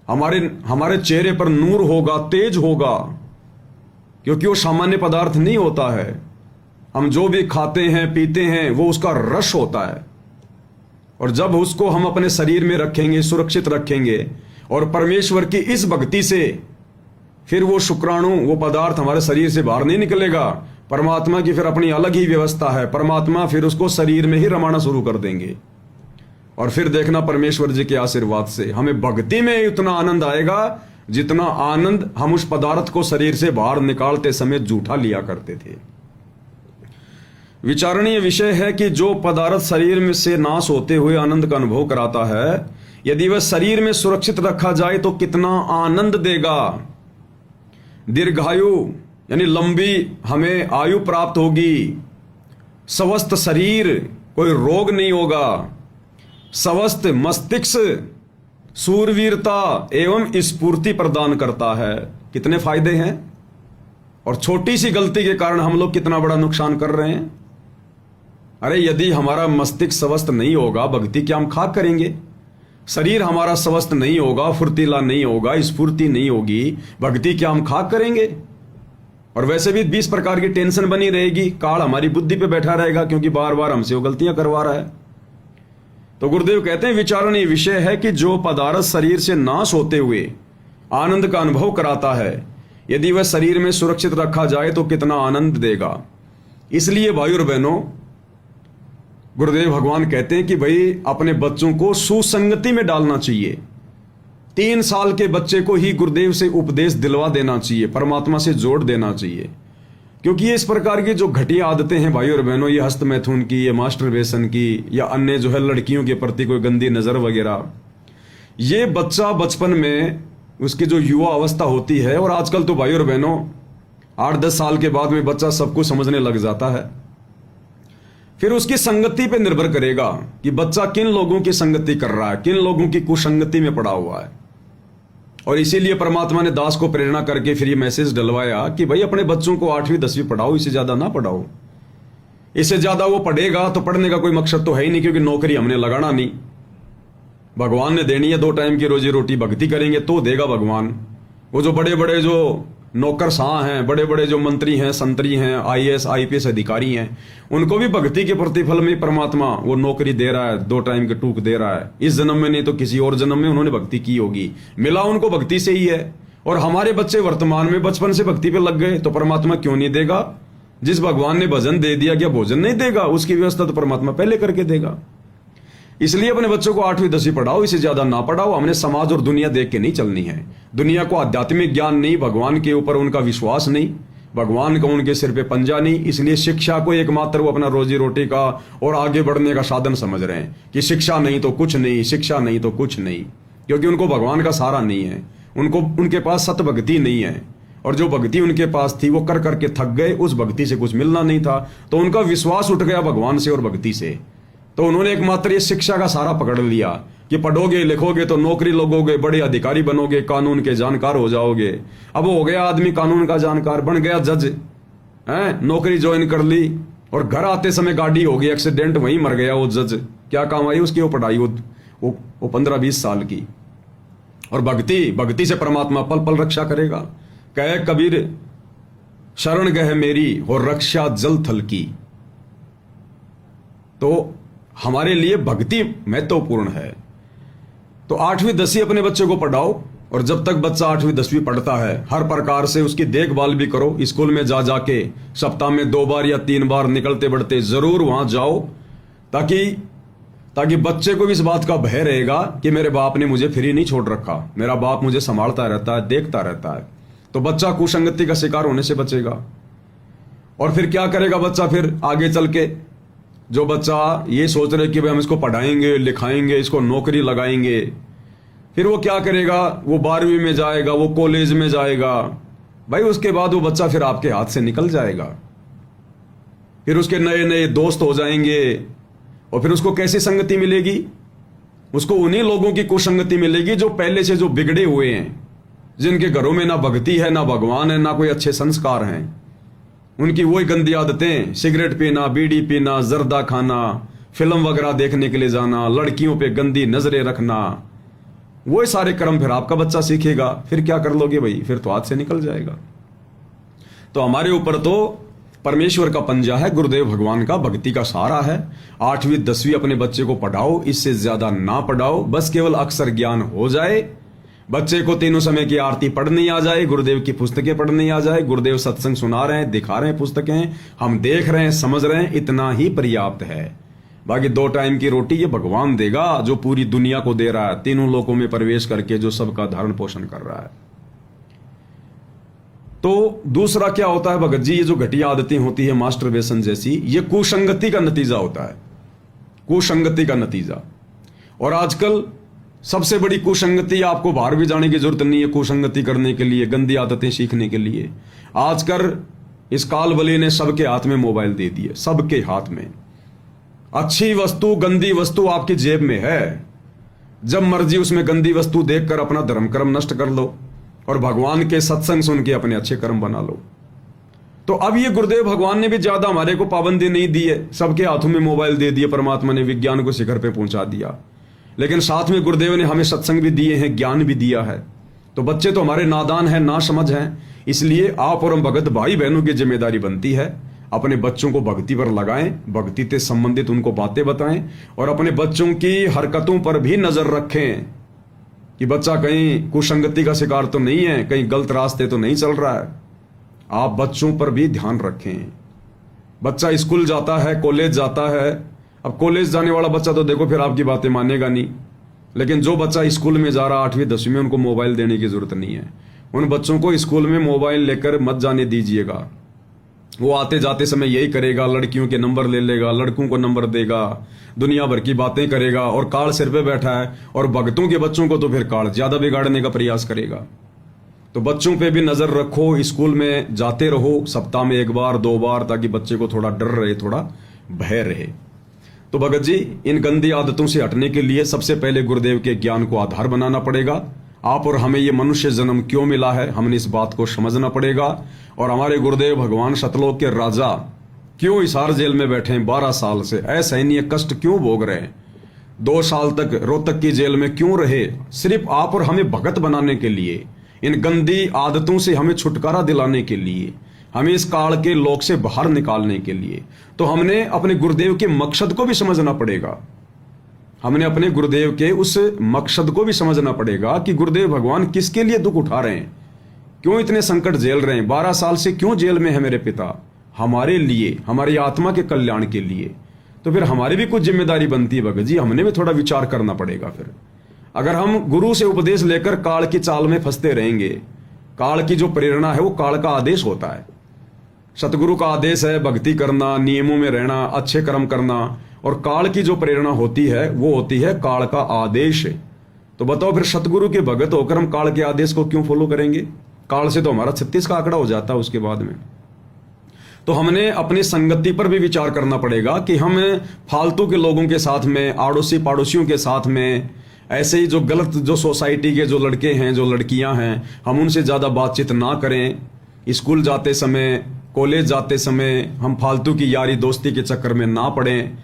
हमारे चेहरे पर नूर होगा, तेज होगा, क्योंकि वो सामान्य पदार्थ नहीं होता है। हम जो भी खाते हैं, पीते हैं, वो उसका रस होता है। और जब उसको हम अपने शरीर में रखेंगे, सुरक्षित रखेंगे, और परमेश्वर की इस भक्ति से फिर वो शुक्राणु, वो पदार्थ हमारे शरीर से बाहर नहीं निकलेगा। परमात्मा की फिर अपनी अलग ही व्यवस्था है। परमात्मा फिर उसको शरीर में ही रमाना शुरू कर देंगे। और फिर देखना परमेश्वर जी के आशीर्वाद से हमें भक्ति में उतना आनंद आएगा जितना आनंद हम उस पदार्थ को शरीर से बाहर निकालते समय जूठा लिया करते थे। विचारणीय विषय है कि जो पदार्थ शरीर में से नाश होते हुए आनंद का अनुभव कराता है, यदि वह शरीर में सुरक्षित रखा जाए तो कितना आनंद देगा। दीर्घायु यानी लंबी हमें आयु प्राप्त होगी, स्वस्थ शरीर, कोई रोग नहीं होगा, स्वस्थ मस्तिष्क, सूरवीरता एवं स्फूर्ति प्रदान करता है। कितने फायदे हैं। और छोटी सी गलती के कारण हम लोग कितना बड़ा नुकसान कर रहे हैं। अरे यदि हमारा मस्तिष्क स्वस्थ नहीं होगा, भक्ति क्या हम खाक करेंगे। शरीर हमारा स्वस्थ नहीं होगा, फुर्तीला नहीं होगा, स्फूर्ति नहीं होगी, भक्ति क्या हम खाक करेंगे। और वैसे भी 20 प्रकार की टेंशन बनी रहेगी, काल हमारी बुद्धि पे बैठा रहेगा क्योंकि बार बार हमसे वो गलतियां करवा रहा है। तो गुरुदेव कहते हैं विचारणीय विषय है कि जो पदार्थ शरीर से नाश होते हुए आनंद का अनुभव कराता है, यदि वह शरीर में सुरक्षित रखा जाए तो कितना आनंद देगा। इसलिए भाई और बहनों, गुरुदेव भगवान कहते हैं कि भाई अपने बच्चों को सुसंगति में डालना चाहिए। 3 साल के बच्चे को ही गुरुदेव से उपदेश दिलवा देना चाहिए, परमात्मा से जोड़ देना चाहिए। क्योंकि ये इस प्रकार की जो घटिया आदतें हैं भाई और बहनों, ये हस्त मैथुन की, ये मास्टरबेशन की, या अन्य जो है लड़कियों के प्रति कोई गंदी नजर वगैरह, ये बच्चा बचपन में उसकी जो युवा अवस्था होती है, और आजकल तो भाई और बहनों 8-10 साल के बाद में बच्चा सब कुछ समझने लग जाता है। फिर उसकी संगति पे निर्भर करेगा कि बच्चा किन लोगों की संगति कर रहा है, किन लोगों की कुसंगति में पड़ा हुआ है। और इसीलिए परमात्मा ने दास को प्रेरणा करके फिर ये मैसेज डलवाया कि भाई अपने बच्चों को 8वीं 10वीं पढ़ाओ, इससे ज्यादा ना पढ़ाओ। इससे ज्यादा वो पढ़ेगा तो पढ़ने का कोई मकसद तो है ही नहीं, क्योंकि नौकरी हमने लगाना नहीं, भगवान ने देनी है 2 टाइम की रोजी रोटी। भक्ति करेंगे तो देगा भगवान। वो जो बड़े बड़े जो नौकरशाह हैं, बड़े बड़े जो मंत्री हैं, संतरी हैं, IAS IPS अधिकारी हैं, उनको भी भक्ति के प्रतिफल में परमात्मा वो नौकरी दे रहा है, 2 टाइम के टूक दे रहा है। इस जन्म में नहीं तो किसी और जन्म में उन्होंने भक्ति की होगी, मिला उनको भक्ति से ही है। और हमारे बच्चे वर्तमान में बचपन से भक्ति पे लग गए तो परमात्मा क्यों नहीं देगा। जिस भगवान ने भजन दे दिया, क्या भोजन नहीं देगा? उसकी व्यवस्था तो परमात्मा पहले करके देगा। इसलिए अपने बच्चों को 8वीं 10वीं पढ़ाओ, इससे ज्यादा ना पढ़ाओ। हमने समाज और दुनिया देख के नहीं चलनी है। दुनिया को आध्यात्मिक ज्ञान नहीं, भगवान के ऊपर उनका विश्वास नहीं, भगवान का उनके सिर पे पंजा नहीं। इसलिए शिक्षा को एकमात्र वो अपना रोजी रोटी का और आगे बढ़ने का साधन समझ रहे हैं कि शिक्षा नहीं तो कुछ नहीं, शिक्षा नहीं तो कुछ नहीं, क्योंकि उनको भगवान का सहारा नहीं है। उनको उनके पास सत भक्ति नहीं है, और जो भक्ति उनके पास थी वो कर करके थक गए, उस भक्ति से कुछ मिलना नहीं था, तो उनका विश्वास उठ गया भगवान से और भक्ति से। तो उन्होंने एकमात्र ये शिक्षा का सहारा पकड़ लिया कि पढ़ोगे लिखोगे तो नौकरी लगोगे, बड़े अधिकारी बनोगे, कानून के जानकार हो जाओगे। अब हो गया आदमी कानून का जानकार, बन गया जज, नौकरी ज्वाइन कर ली, और घर आते समय गाड़ी हो गई एक्सीडेंट, वहीं मर गया वो जज। क्या काम आई उसकी वो पढ़ाई वो 15-20 साल की। और भक्ति से परमात्मा पल पल रक्षा करेगा। कहे कबीर शरण गह मेरी हो रक्षा जल थल की। तो हमारे लिए भक्ति महत्वपूर्ण है। तो 8वीं 10वीं अपने बच्चे को पढ़ाओ, और जब तक बच्चा 8वीं 10वीं पढ़ता है हर प्रकार से उसकी देखभाल भी करो। स्कूल में जा जाके सप्ताह में 2 बार या 3 बार निकलते बढ़ते जरूर वहां जाओ, ताकि बच्चे को भी इस बात का भय रहेगा कि मेरे बाप ने मुझे फ्री नहीं छोड़ रखा, मेरा बाप मुझे संभालता रहता है, देखता रहता है। तो बच्चा कुसंगति का शिकार होने से बचेगा। और फिर क्या करेगा बच्चा? फिर आगे चल के जो बच्चा ये सोच रहे कि भाई हम इसको पढ़ाएंगे लिखाएंगे, इसको नौकरी लगाएंगे, फिर वो क्या करेगा? वो 12वीं में जाएगा, वो कॉलेज में जाएगा। भाई उसके बाद वो बच्चा फिर आपके हाथ से निकल जाएगा। फिर उसके नए नए दोस्त हो जाएंगे, और फिर उसको कैसी संगति मिलेगी? उसको उन्हीं लोगों की कुसंगति मिलेगी जो पहले से जो बिगड़े हुए हैं, जिनके घरों में ना भक्ति है, ना भगवान है, ना कोई अच्छे संस्कार हैं। उनकी वही गंदी आदतें, सिगरेट पीना, बीड़ी पीना, जर्दा खाना, फिल्म वगैरह देखने के लिए जाना, लड़कियों पे गंदी नजरें रखना, वो सारे कर्म फिर आपका बच्चा सीखेगा। फिर क्या कर लोगे भाई? फिर तो हाथ से निकल जाएगा। तो हमारे ऊपर तो परमेश्वर का पंजा है, गुरुदेव भगवान का भक्ति का सहारा है। 8वीं 10वीं अपने बच्चे को पढ़ाओ, इससे ज्यादा ना पढ़ाओ, बस केवल अक्षर ज्ञान हो जाए, बच्चे को तीनों समय की आरती पढ़नी आ जाए, गुरुदेव की पुस्तकें पढ़नी आ जाए, गुरुदेव सत्संग सुना रहे हैं, दिखा रहे हैं पुस्तकें, हम देख रहे हैं, समझ रहे हैं, इतना ही पर्याप्त है। बाकी 2 टाइम की रोटी ये भगवान देगा जो पूरी दुनिया को दे रहा है, तीनों लोकों में प्रवेश करके जो सबका धारण पोषण कर रहा है। तो दूसरा क्या होता है भगत जी, ये जो घटिया आदतें होती है मास्टरबेशन जैसी, ये कुसंगति का नतीजा होता है, कुसंगति का नतीजा। और आजकल सबसे बड़ी कुसंगति, आपको बाहर भी जाने की जरूरत नहीं है कुसंगति करने के लिए, गंदी आदतें सीखने के लिए। आजकल इस कालबली ने सबके हाथ में मोबाइल दे दिए, सबके हाथ में। अच्छी वस्तु गंदी वस्तु आपकी जेब में है, जब मर्जी उसमें गंदी वस्तु देखकर अपना धर्म कर्म नष्ट कर लो और भगवान के सत्संग सुन के अपने अच्छे कर्म बना लो। तो अब ये गुरुदेव भगवान ने भी ज्यादा हमारे को पाबंदी नहीं दी है, सबके हाथों में मोबाइल दे दिए, परमात्मा ने विज्ञान को शिखर पे पहुंचा दिया। लेकिन साथ में गुरुदेव ने हमें सत्संग भी दिए हैं, ज्ञान भी दिया है। तो बच्चे तो हमारे नादान हैं, ना समझ हैं, इसलिए आप और हम भगत भाई बहनों की जिम्मेदारी बनती है अपने बच्चों को भक्ति पर लगाएं, भक्ति से संबंधित उनको बातें बताएं और अपने बच्चों की हरकतों पर भी नजर रखें कि बच्चा कहीं कुसंगति का शिकार तो नहीं है, कहीं गलत रास्ते तो नहीं चल रहा है। आप बच्चों पर भी ध्यान रखें। बच्चा स्कूल जाता है, कॉलेज जाता है, अब कॉलेज जाने वाला बच्चा तो देखो फिर आपकी बातें मानेगा नहीं, लेकिन जो बच्चा स्कूल में जा रहा 8वीं 10वीं में, उनको मोबाइल देने की जरूरत नहीं है। उन बच्चों को स्कूल में मोबाइल लेकर मत जाने दीजिएगा। वो आते जाते समय यही करेगा, लड़कियों के नंबर ले लेगा, लड़कों को नंबर देगा, दुनिया भर की बातें करेगा और काल सिर पे बैठा है। और भक्तों के बच्चों को तो फिर काल ज्यादा बिगाड़ने का प्रयास करेगा। तो बच्चों पे भी नजर रखो, स्कूल में जाते रहो सप्ताह में 1 बार 2 बार, ताकि बच्चे को थोड़ा डर रहे, थोड़ा भय रहे। तो भगत जी, इन गंदी आदतों से हटने के लिए सबसे पहले गुरुदेव के ज्ञान को आधार बनाना पड़ेगा। आप और हमें ये मनुष्य जन्म क्यों मिला है, हमने इस बात को समझना पड़ेगा। और हमारे गुरुदेव भगवान सतलोक के राजा क्यों हिसार जेल में बैठे हैं 12 साल से, असहनीय कष्ट क्यों भोग रहे हैं, 2 साल तक रोहतक की जेल में क्यों रहे, सिर्फ आप और हमें भगत बनाने के लिए, इन गंदी आदतों से हमें छुटकारा दिलाने के लिए, हमें इस काल के लोक से बाहर निकालने के लिए। तो हमने अपने गुरुदेव के मकसद को भी समझना पड़ेगा। हमने अपने गुरुदेव के उस मकसद को भी समझना पड़ेगा कि गुरुदेव भगवान किसके लिए दुख उठा रहे हैं, क्यों इतने संकट झेल रहे हैं, 12 साल से क्यों जेल में है मेरे पिता, हमारे लिए, हमारी आत्मा के कल्याण के लिए। तो फिर हमारी भी कुछ जिम्मेदारी बनती है भगत जी, हमने भी थोड़ा विचार करना पड़ेगा। फिर अगर हम गुरु से उपदेश लेकर काल की चाल में फंसते रहेंगे, काल की जो प्रेरणा है वो काल का आदेश होता है। सतगुरु का आदेश है भक्ति करना, नियमों में रहना, अच्छे कर्म करना, और काल की जो प्रेरणा होती है वो होती है काल का आदेश। तो बताओ फिर सतगुरु के भगत होकर हम काल के आदेश को क्यों फॉलो करेंगे? काल से तो हमारा 36 का आंकड़ा हो जाता है उसके बाद में। तो हमने अपनी संगति पर भी विचार करना पड़ेगा कि हम फालतू के लोगों के साथ में, आड़ोसी पड़ोसियों के साथ में, ऐसे ही जो गलत जो सोसाइटी के जो लड़के हैं, जो लड़कियां हैं, हम उनसे ज्यादा बातचीत ना करें। स्कूल जाते समय, कॉलेज जाते समय हम फालतू की यारी दोस्ती के चक्कर में ना पड़ें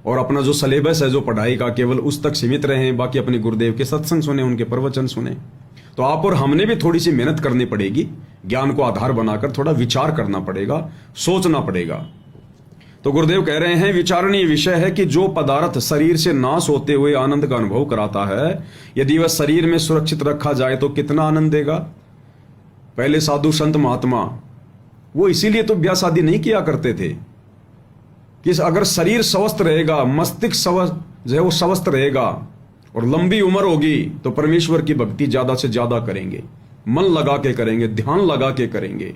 और अपना जो सिलेबस है जो पढ़ाई का, केवल उस तक सीमित रहें। बाकी अपने गुरुदेव के सत्संग सुने, उनके प्रवचन सुने। तो आप और हमने भी थोड़ी सी मेहनत करनी पड़ेगी, ज्ञान को आधार बनाकर थोड़ा विचार करना पड़ेगा, सोचना पड़ेगा। तो गुरुदेव कह रहे हैं, विचारणीय विषय है कि जो पदार्थ शरीर से नाश होते हुए आनंद का अनुभव कराता है, यदि वह शरीर में सुरक्षित रखा जाए तो कितना आनंद देगा। पहले साधु संत महात्मा वो इसीलिए तो ब्याह शादी नहीं किया करते थे कि अगर शरीर स्वस्थ रहेगा, मस्तिष्क जो है वो स्वस्थ रहेगा और लंबी उम्र होगी तो परमेश्वर की भक्ति ज्यादा से ज्यादा करेंगे, मन लगा के करेंगे, ध्यान लगा के करेंगे,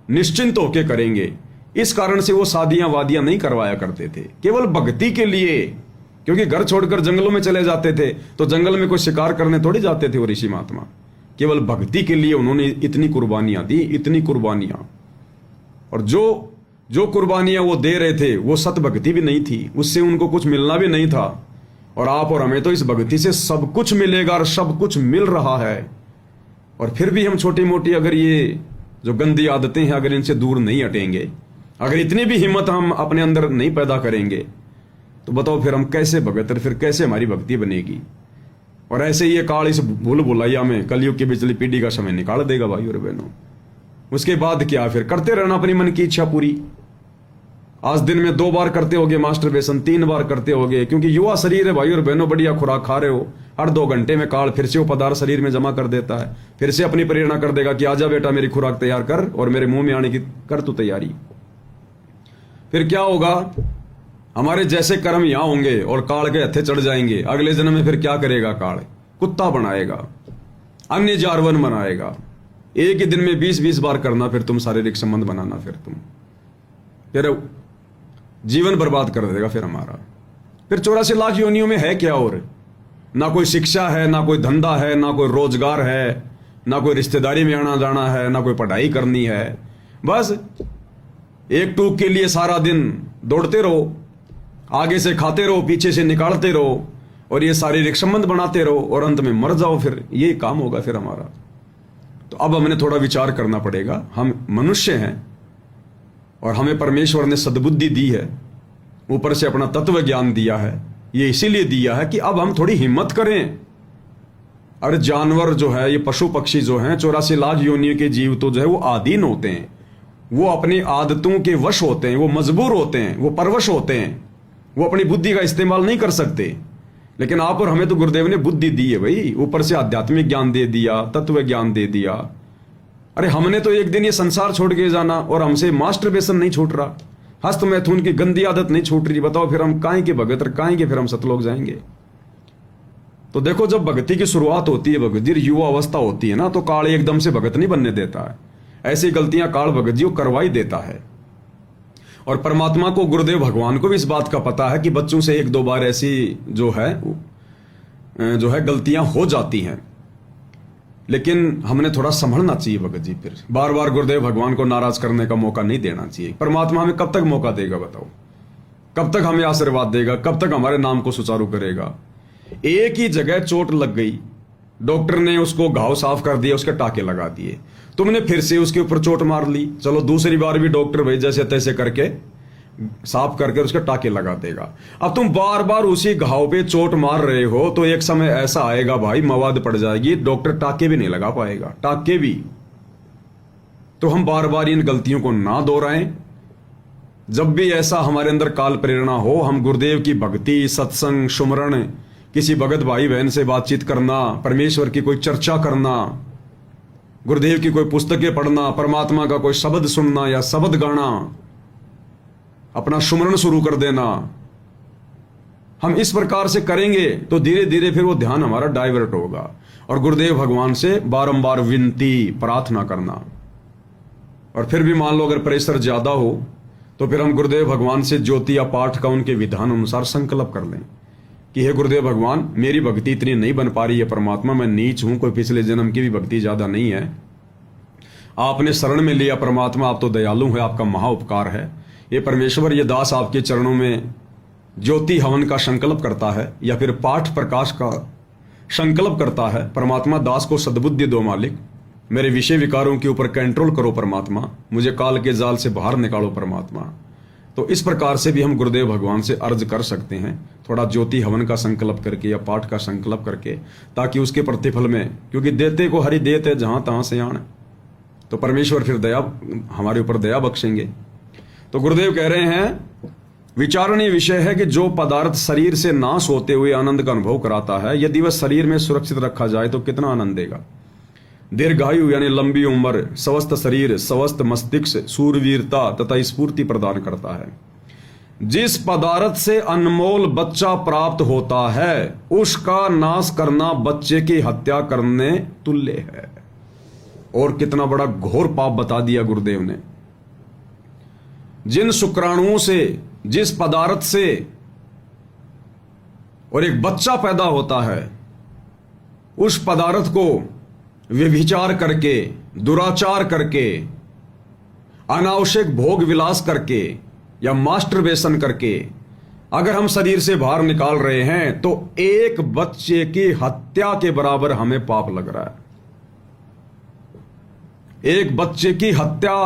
निश्चिंत होके करेंगे। इस कारण से वो शादियां वादियां नहीं करवाया करते थे, केवल भक्ति के लिए। क्योंकि घर छोड़कर जंगलों में चले जाते थे तो जंगल में कोई शिकार करने थोड़ी जाते थे वो ऋषि महात्मा, केवल भक्ति के लिए उन्होंने इतनी कुर्बानियां दी, इतनी कुर्बानियां। और जो कुर्बानियां वो दे रहे थे वो सत भक्ति भी नहीं थी, उससे उनको कुछ मिलना भी नहीं था। और आप और हमें तो इस भक्ति से सब कुछ मिलेगा और सब कुछ मिल रहा है। और फिर भी हम छोटी मोटी अगर ये जो गंदी आदतें हैं अगर इनसे दूर नहीं हटेंगे, अगर इतनी भी हिम्मत हम अपने अंदर नहीं पैदा करेंगे, तो बताओ फिर हम कैसे भगत, फिर कैसे हमारी भक्ति बनेगी। और ऐसे ही ये काल इस भूल भुलैया में कलयुग की बिजली पीढ़ी का समय निकाल देगा भाई और बहनों। उसके बाद क्या, फिर करते रहना अपनी मन की इच्छा पूरी। आज दिन में 2 बार करते होगे मास्टरबेशन, 3 बार करते होगे, क्योंकि युवा शरीर है भाई और बहनों, बढ़िया खुराक खा रहे हो, हर 2 घंटे में काल फिर से वो पदार्थ शरीर में जमा कर देता है, फिर से अपनी प्रेरणा कर देगा कि आजा बेटा मेरी खुराक तैयार कर और मेरे मुंह में आने की कर तू तैयारी। फिर क्या होगा, हमारे जैसे कर्म यहां होंगे और काल के हत्थे चढ़ जाएंगे। अगले जन्म में फिर क्या करेगा काल, कुत्ता बनाएगा, अन्य जानवर बनाएगा। एक ही दिन में 20-20 बार करना, फिर तुम शारीरिक संबंध बनाना, फिर जीवन बर्बाद कर देगा फिर हमारा। फिर 84 लाख योनियों में है क्या, और ना कोई शिक्षा है, ना कोई धंधा है, ना कोई रोजगार है, ना कोई रिश्तेदारी में आना जाना है, ना कोई पढ़ाई करनी है। बस एक टूक के लिए सारा दिन दौड़ते रहो, आगे से खाते रहो, पीछे से निकालते रहो, और ये शारीरिक संबंध बनाते रहो और अंत में मर जाओ। फिर ये काम होगा फिर हमारा। तो अब हमें थोड़ा विचार करना पड़ेगा। हम मनुष्य हैं और हमें परमेश्वर ने सद्बुद्धि दी है, ऊपर से अपना तत्व ज्ञान दिया है। ये इसीलिए दिया है कि अब हम थोड़ी हिम्मत करें। अरे जानवर जो है, ये पशु पक्षी जो हैं, 84 लाख योनियों के जीव तो जो है वो आधीन होते हैं, वो अपनी आदतों के वश होते हैं, वो मजबूर होते हैं, वो परवश होते हैं, वो अपनी बुद्धि का इस्तेमाल नहीं कर सकते। लेकिन आप और हमें तो गुरुदेव ने बुद्धि दी है भाई, ऊपर से आध्यात्मिक ज्ञान दे दिया, तत्व ज्ञान दे दिया। अरे हमने तो एक दिन ये संसार छोड़ के जाना और हमसे मास्टरबेशन नहीं छूट रहा, हस्त मैथुन की गंदी आदत नहीं छूट रही। बताओ फिर हम काहे के भगत, काहे के फिर हम सतलोक जाएंगे। तो देखो, जब भक्ति की शुरुआत होती है, भगत जी युवा अवस्था होती है ना, तो काल एकदम से भगत नहीं बनने देता है। ऐसी गलतियां काल भगत जी को करवाई देता है। और परमात्मा को, गुरुदेव भगवान को भी इस बात का पता है कि बच्चों से 1-2 बार ऐसी जो है गलतियां हो जाती हैं। लेकिन हमने थोड़ा संभलना चाहिए भगत जी। फिर बार बार गुरुदेव भगवान को नाराज करने का मौका नहीं देना चाहिए। परमात्मा हमें कब तक मौका देगा बताओ, कब तक हमें आशीर्वाद देगा, कब तक हमारे नाम को सुचारू करेगा। एक ही जगह चोट लग गई, डॉक्टर ने उसको घाव साफ कर दिया, उसके टाके लगा दिए, तुमने फिर से उसके ऊपर चोट मार ली। चलो दूसरी बार भी डॉक्टर भाई जैसे तैसे करके साफ करके उसके टाके लगा देगा। अब तुम बार बार उसी घाव पे चोट मार रहे हो, तो एक समय ऐसा आएगा भाई, मवाद पड़ जाएगी, डॉक्टर टाके भी नहीं लगा पाएगा, टाके भी। तो हम बार बार इन गलतियों को ना दोहराएं। जब भी ऐसा हमारे अंदर काल प्रेरणा हो, हम गुरुदेव की भक्ति, सत्संग, सुमरण, किसी भगत भाई बहन से बातचीत करना, परमेश्वर की कोई चर्चा करना, गुरुदेव की कोई पुस्तकें पढ़ना, परमात्मा का कोई शब्द सुनना या शब्द गाना, अपना सुमरण शुरू कर देना, हम इस प्रकार से करेंगे तो धीरे धीरे फिर वो ध्यान हमारा डाइवर्ट होगा। और गुरुदेव भगवान से बारंबार विनती प्रार्थना करना। और फिर भी मान लो अगर प्रेशर ज्यादा हो तो फिर हम गुरुदेव भगवान से ज्योति या पाठ का उनके विधान अनुसार संकल्प कर लें कि हे गुरुदेव भगवान, मेरी भक्ति इतनी नहीं बन पा रही है, परमात्मा मैं नीच हूं, कोई पिछले जन्म की भी भक्ति ज्यादा नहीं है, आपने शरण में लिया परमात्मा, आप तो दयालु है, आपका महा उपकार है। ये परमेश्वर, ये दास आपके चरणों में ज्योति हवन का संकल्प करता है या फिर पाठ प्रकाश का संकल्प करता है। परमात्मा दास को सद्बुद्धि दो मालिक, मेरे विषय विकारों के ऊपर कंट्रोल करो परमात्मा, मुझे काल के जाल से बाहर निकालो परमात्मा। तो इस प्रकार से भी हम गुरुदेव भगवान से अर्ज कर सकते हैं, थोड़ा ज्योति हवन का संकल्प करके या पाठ का संकल्प करके, ताकि उसके प्रतिफल में, क्योंकि देते को हरि देत है जहां तहां से आण, तो परमेश्वर फिर दया हमारे ऊपर दया बख्शेंगे। तो गुरुदेव कह रहे हैं, विचारणीय विषय है कि जो पदार्थ शरीर से नाश होते हुए आनंद का अनुभव कराता है, यदि वह शरीर में सुरक्षित रखा जाए तो कितना आनंद देगा। दीर्घायु यानी लंबी उम्र, स्वस्थ शरीर, स्वस्थ मस्तिष्क, शूरवीरता तथा स्फूर्ति प्रदान करता है। जिस पदार्थ से अनमोल बच्चा प्राप्त होता है, उसका नाश करना बच्चे की हत्या करने तुल्य है। और कितना बड़ा घोर पाप बता दिया गुरुदेव ने। जिन शुक्राणुओं से, जिस पदार्थ से और एक बच्चा पैदा होता है, उस पदार्थ को व्यभिचार करके, दुराचार करके, अनावश्यक भोग विलास करके या मास्टरबेशन करके अगर हम शरीर से बाहर निकाल रहे हैं, तो एक बच्चे की हत्या के बराबर हमें पाप लग रहा है। एक बच्चे की हत्या।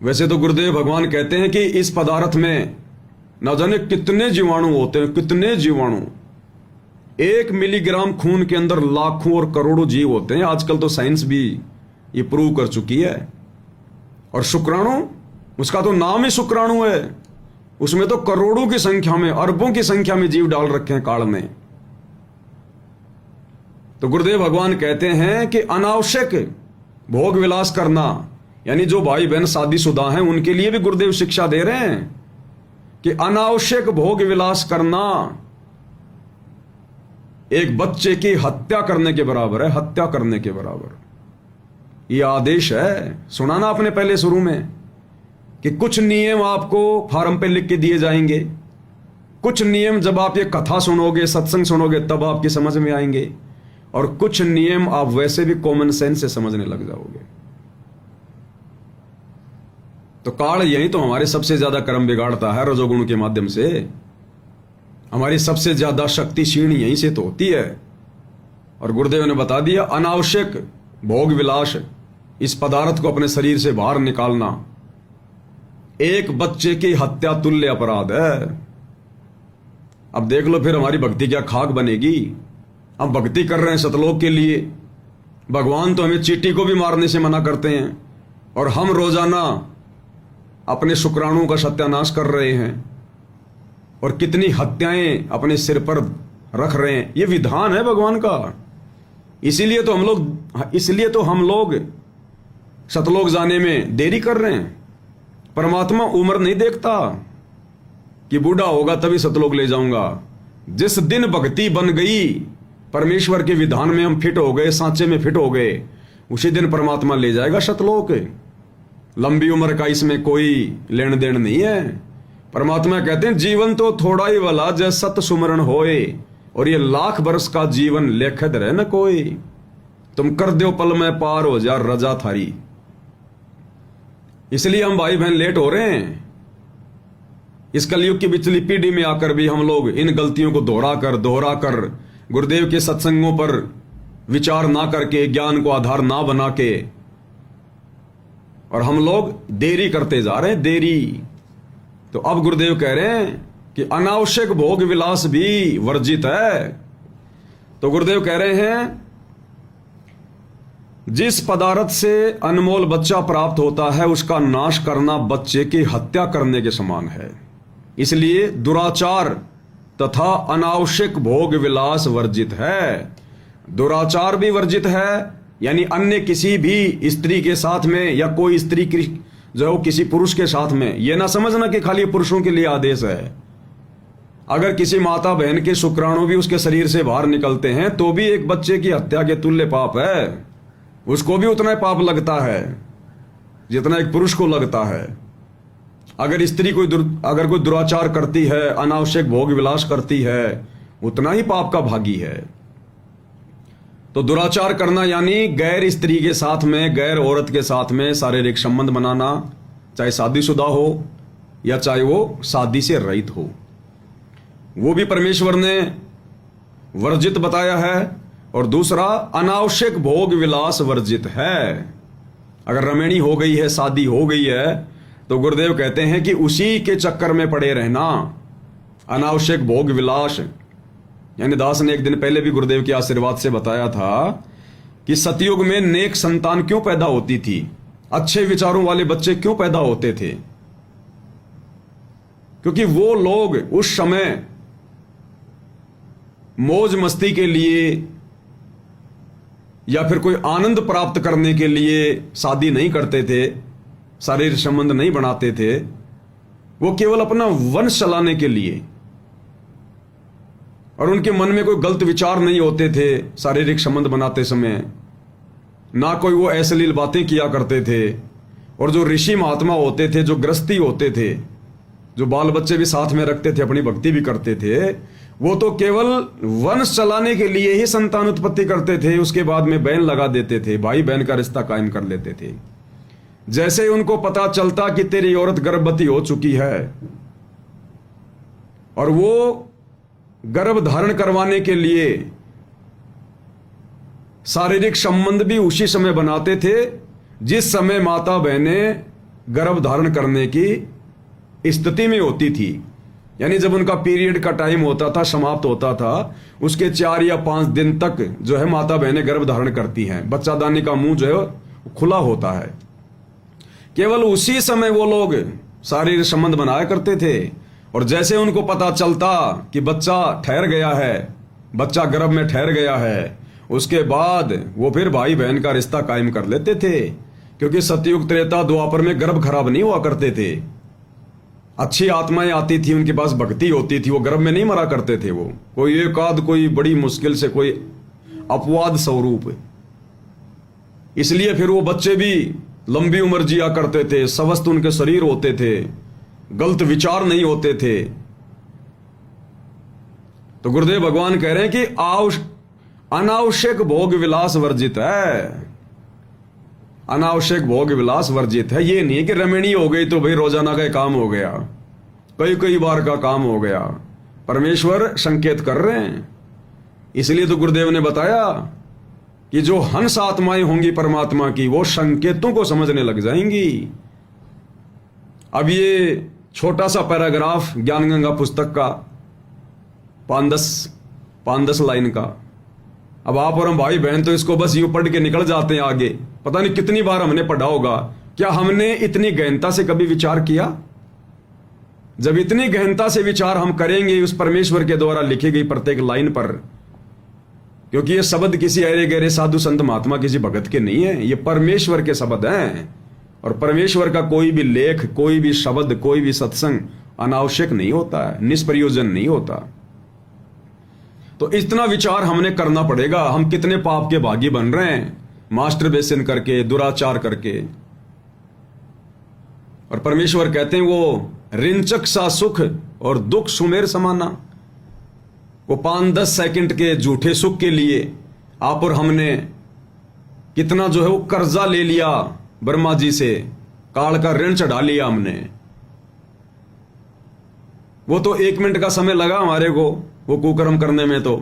वैसे तो गुरुदेव भगवान कहते हैं कि इस पदार्थ में न जाने कितने जीवाणु होते हैं, कितने जीवाणु। 1 मिलीग्राम खून के अंदर लाखों और करोड़ों जीव होते हैं। आजकल तो साइंस भी ये प्रूव कर चुकी है। और शुक्राणु, उसका तो नाम ही शुक्राणु है, उसमें तो करोड़ों की संख्या में, अरबों की संख्या में जीव डाल रखे हैं काल में। तो गुरुदेव भगवान कहते हैं कि अनावश्यक भोग विलास करना, यानी जो भाई बहन शादीशुदा हैं उनके लिए भी गुरुदेव शिक्षा दे रहे हैं कि अनावश्यक भोग विलास करना एक बच्चे की हत्या करने के बराबर है, हत्या करने के बराबर। यह आदेश है, सुना ना आपने पहले शुरू में कि कुछ नियम आपको फार्म पे लिख के दिए जाएंगे, कुछ नियम जब आप ये कथा सुनोगे, सत्संग सुनोगे तब आपकी समझ में आएंगे, और कुछ नियम आप वैसे भी कॉमन सेंस से समझने लग जाओगे। तो काल यही तो हमारे सबसे ज्यादा कर्म बिगाड़ता है, रजोगुण के माध्यम से। हमारी सबसे ज्यादा शक्ति क्षीण यहीं से तो होती है। और गुरुदेव ने बता दिया, अनावश्यक भोग विलास, इस पदार्थ को अपने शरीर से बाहर निकालना एक बच्चे की हत्या तुल्य अपराध है। अब देख लो फिर हमारी भक्ति क्या खाक बनेगी। हम भक्ति कर रहे हैं सतलोक के लिए, भगवान तो हमें चींटी को भी मारने से मना करते हैं, और हम रोजाना अपने शुक्राणुओं का सत्यानाश कर रहे हैं और कितनी हत्याएं अपने सिर पर रख रहे हैं। ये विधान है भगवान का। इसीलिए तो हम लोग सतलोक जाने में देरी कर रहे हैं। परमात्मा उम्र नहीं देखता कि बूढ़ा होगा तभी सतलोक ले जाऊंगा। जिस दिन भक्ति बन गई, परमेश्वर के विधान में हम फिट हो गए, सांचे में फिट हो गए, उसी दिन परमात्मा ले जाएगा सतलोक। लंबी उम्र का इसमें कोई लेन देन नहीं है। परमात्मा कहते हैं जीवन तो थोड़ा ही वाला जय सत सुमरण होए, और ये लाख वर्ष का जीवन लेखत रहे न कोई। तुम कर दो पल में पार हो जा रजा थारी। इसलिए हम भाई बहन लेट हो रहे हैं। इस कलयुग की पिछली पीढ़ी में आकर भी हम लोग इन गलतियों को दोहरा कर गुरुदेव के सत्संगों पर विचार ना करके, ज्ञान को आधार ना बना के, और हम लोग देरी करते जा रहे हैं, देरी। तो अब गुरुदेव कह रहे हैं कि अनावश्यक भोग विलास भी वर्जित है। तो गुरुदेव कह रहे हैं जिस पदार्थ से अनमोल बच्चा प्राप्त होता है उसका नाश करना बच्चे की हत्या करने के समान है। इसलिए दुराचार तथा अनावश्यक भोग विलास वर्जित है। दुराचार भी वर्जित है, यानी अन्य किसी भी स्त्री के साथ में, या कोई स्त्री जो किसी पुरुष के साथ में, यह ना समझना कि खाली पुरुषों के लिए आदेश है। अगर किसी माता बहन के शुक्राणु भी उसके शरीर से बाहर निकलते हैं तो भी एक बच्चे की हत्या के तुल्य पाप है। उसको भी उतना ही पाप लगता है जितना एक पुरुष को लगता है। अगर स्त्री अगर कोई दुराचार करती है, अनावश्यक भोग विलास करती है, उतना ही पाप का भागी है। तो दुराचार करना यानी गैर स्त्री के साथ में, गैर औरत के साथ में शारीरिक संबंध बनाना, चाहे शादीशुदा हो या चाहे वो शादी से रहित हो, वो भी परमेश्वर ने वर्जित बताया है। और दूसरा, अनावश्यक भोग विलास वर्जित है। अगर रमैनी हो गई है, शादी हो गई है, तो गुरुदेव कहते हैं कि उसी के चक्कर में पड़े रहना, अनावश्यक भोग विलास। यानी दास ने एक दिन पहले भी गुरुदेव के आशीर्वाद से बताया था कि सतयुग में नेक संतान क्यों पैदा होती थी, अच्छे विचारों वाले बच्चे क्यों पैदा होते थे। क्योंकि वो लोग उस समय मौज मस्ती के लिए या फिर कोई आनंद प्राप्त करने के लिए शादी नहीं करते थे, शारीरिक संबंध नहीं बनाते थे। वो केवल अपना वंश चलाने के लिए, और उनके मन में कोई गलत विचार नहीं होते थे शारीरिक संबंध बनाते समय, ना कोई वो अश्लील बातें किया करते थे। और जो ऋषि महात्मा होते थे, जो गृहस्थी होते थे, जो बाल बच्चे भी साथ में रखते थे, अपनी भक्ति भी करते थे, वो तो केवल वंश चलाने के लिए ही संतान उत्पत्ति करते थे। उसके बाद में बैन लगा देते थे, भाई बहन का रिश्ता कायम कर लेते थे। जैसे ही उनको पता चलता कि तेरी औरत गर्भवती हो चुकी है, और वो गर्भ धारण करवाने के लिए शारीरिक संबंध भी उसी समय बनाते थे जिस समय माता बहनें गर्भ धारण करने की स्थिति में होती थी। यानी जब उनका पीरियड का टाइम होता था, समाप्त होता था, उसके 4 या 5 दिन तक जो है माता बहनें गर्भ धारण करती हैं, बच्चादानी का मुंह जो है खुला होता है। केवल उसी समय वो लोग शारीरिक संबंध बनाया करते थे। और जैसे उनको पता चलता कि बच्चा ठहर गया है, बच्चा गर्भ में ठहर गया है, उसके बाद वो फिर भाई बहन का रिश्ता कायम कर लेते थे, क्योंकि सतयुग त्रेता द्वापर में गर्भ खराब नहीं हुआ करते थे। अच्छी आत्माएं आती थी, उनके पास भक्ति होती थी, वो गर्भ में नहीं मरा करते थे। वो कोई एक आध, कोई बड़ी मुश्किल से, कोई अपवाद स्वरूप। इसलिए फिर वो बच्चे भी लंबी उम्र जिया करते थे, स्वस्थ उनके शरीर होते थे, गलत विचार नहीं होते थे। तो गुरुदेव भगवान कह रहे हैं कि अनावश्यक भोग विलास वर्जित है। अनावश्यक भोग विलास वर्जित है। ये नहीं कि रमणी हो गई तो भाई रोजाना का काम हो गया, कई कई बार का काम हो गया। परमेश्वर संकेत कर रहे हैं। इसलिए तो गुरुदेव ने बताया कि जो हंस आत्माएं होंगी परमात्मा की, वो संकेतों को समझने लग जाएंगी। अब ये छोटा सा पैराग्राफ ज्ञान गंगा पुस्तक का 5-10 लाइन का, अब आप और हम भाई बहन तो इसको बस यूं पढ़ के निकल जाते हैं आगे। पता नहीं कितनी बार हमने पढ़ा होगा। क्या हमने इतनी गहनता से कभी विचार किया? जब इतनी गहनता से विचार हम करेंगे उस परमेश्वर के द्वारा लिखी गई प्रत्येक लाइन पर, क्योंकि ये शब्द किसी अरे गहरे साधु संत महात्मा किसी भगत के नहीं है, ये परमेश्वर के शब्द हैं। और परमेश्वर का कोई भी लेख, कोई भी शब्द, कोई भी सत्संग अनावश्यक नहीं होता है, निष्प्रयोजन नहीं होता। तो इतना विचार हमने करना पड़ेगा। हम कितने पाप के भागी बन रहे हैं, मास्टरबेशन करके, दुराचार करके। और परमेश्वर कहते हैं वो रिंचक सा सुख और दुख सुमेर समाना। वो 5-10 सेकंड के झूठे सुख के लिए आप और हमने कितना जो है वो कर्जा ले लिया ब्रह्मा जी से, काल का ऋण चढ़ा लिया हमने। वो तो 1 मिनट का समय लगा हमारे को वो कुकर्म करने में तो,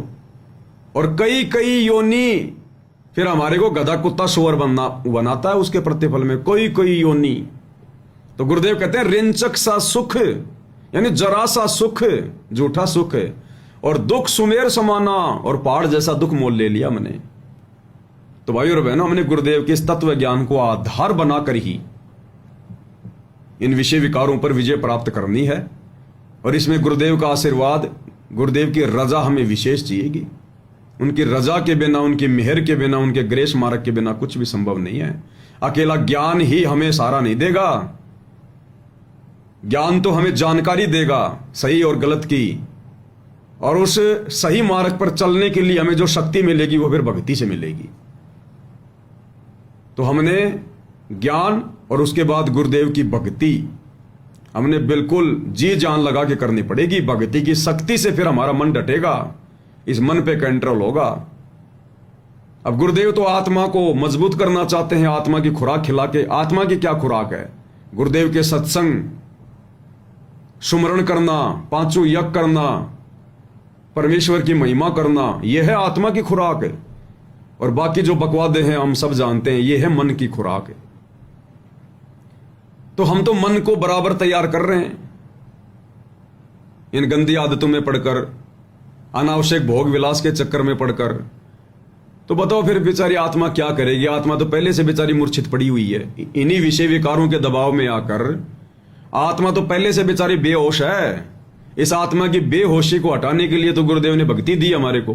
और कई कई योनि फिर हमारे को गधा कुत्ता सुअर बनाता है उसके प्रतिफल में, कोई कोई योनि। तो गुरुदेव कहते हैं रिंचक सा सुख, यानी जरा सा सुख, झूठा सुख, और दुख सुमेर समाना, और पहाड़ जैसा दुख मोल ले लिया हमने। तो भाई और बहनों, हमने गुरुदेव के इस तत्व ज्ञान को आधार बनाकर ही इन विषय विकारों पर विजय प्राप्त करनी है। और इसमें गुरुदेव का आशीर्वाद, गुरुदेव की रजा हमें विशेष चाहिएगी। उनकी रजा के बिना, उनकी मेहर के बिना, उनके ग्रेस मार्ग के बिना कुछ भी संभव नहीं है। अकेला ज्ञान ही हमें सहारा नहीं देगा। ज्ञान तो हमें जानकारी देगा सही और गलत की, और उस सही मार्ग पर चलने के लिए हमें जो शक्ति मिलेगी वो फिर भक्ति से मिलेगी। तो हमने ज्ञान और उसके बाद गुरुदेव की भक्ति हमने बिल्कुल जी जान लगा के करनी पड़ेगी। भक्ति की शक्ति से फिर हमारा मन डटेगा, इस मन पे कंट्रोल होगा। अब गुरुदेव तो आत्मा को मजबूत करना चाहते हैं, आत्मा की खुराक खिला के। आत्मा की क्या खुराक है? गुरुदेव के सत्संग, सुमरण करना, 5 यज्ञ करना, परमेश्वर की महिमा करना, यह है आत्मा की खुराक है। और बाकी जो बकवादे हैं हम सब जानते हैं, यह है मन की खुराक है। तो हम तो मन को बराबर तैयार कर रहे हैं इन गंदी आदतों में पड़कर, अनावश्यक भोग विलास के चक्कर में पड़कर। तो बताओ फिर बेचारी आत्मा क्या करेगी? आत्मा तो पहले से बेचारी मूर्छित पड़ी हुई है। इन्हीं विषय विकारों के दबाव में आकर आत्मा तो पहले से बेचारी बेहोश है। इस आत्मा की बेहोशी को हटाने के लिए तो गुरुदेव ने भक्ति दी हमारे को।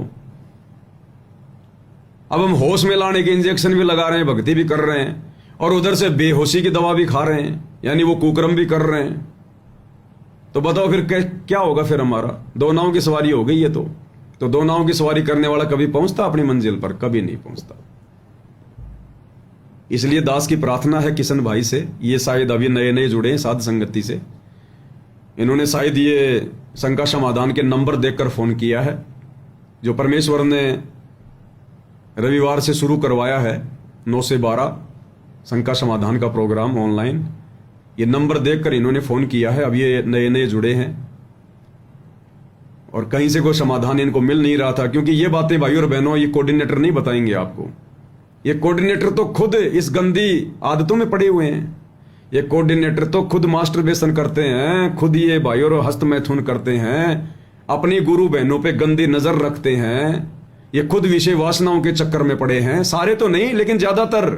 अब हम होश में लाने के इंजेक्शन भी लगा रहे हैं, भक्ति भी कर रहे हैं, और उधर से बेहोशी की दवा भी खा रहे हैं, यानी वो कुकर्म भी कर रहे हैं। तो बताओ फिर क्या होगा? फिर हमारा 2 नावों की सवारी हो गई है। तो 2 नावों की सवारी करने वाला कभी पहुंचता अपनी मंजिल पर? कभी नहीं पहुंचता। इसलिए दास की प्रार्थना है किशन भाई से, ये शायद अभी नए नए जुड़े हैं साध संगति से, इन्होंने शायद ये शंका समाधान के नंबर देखकर फोन किया है, जो परमेश्वर ने रविवार से शुरू करवाया है 9 से 12 शंका समाधान का प्रोग्राम ऑनलाइन। ये नंबर देखकर इन्होंने फोन किया है। अब ये नए नए जुड़े हैं और कहीं से कोई समाधान इनको मिल नहीं रहा था, क्योंकि ये बातें भाई और बहनों ये कोऑर्डिनेटर नहीं बताएंगे आपको। ये कोऑर्डिनेटर तो खुद इस गंदी आदतों में पड़े हुए हैं। ये कोऑर्डिनेटर तो खुद मास्टरबेशन करते हैं, खुद ये भाई और हस्त मैथुन करते हैं, अपनी गुरु बहनों पे गंदी नजर रखते हैं। ये खुद विषय वासनाओं के चक्कर में पड़े हैं। सारे तो नहीं, लेकिन ज्यादातर,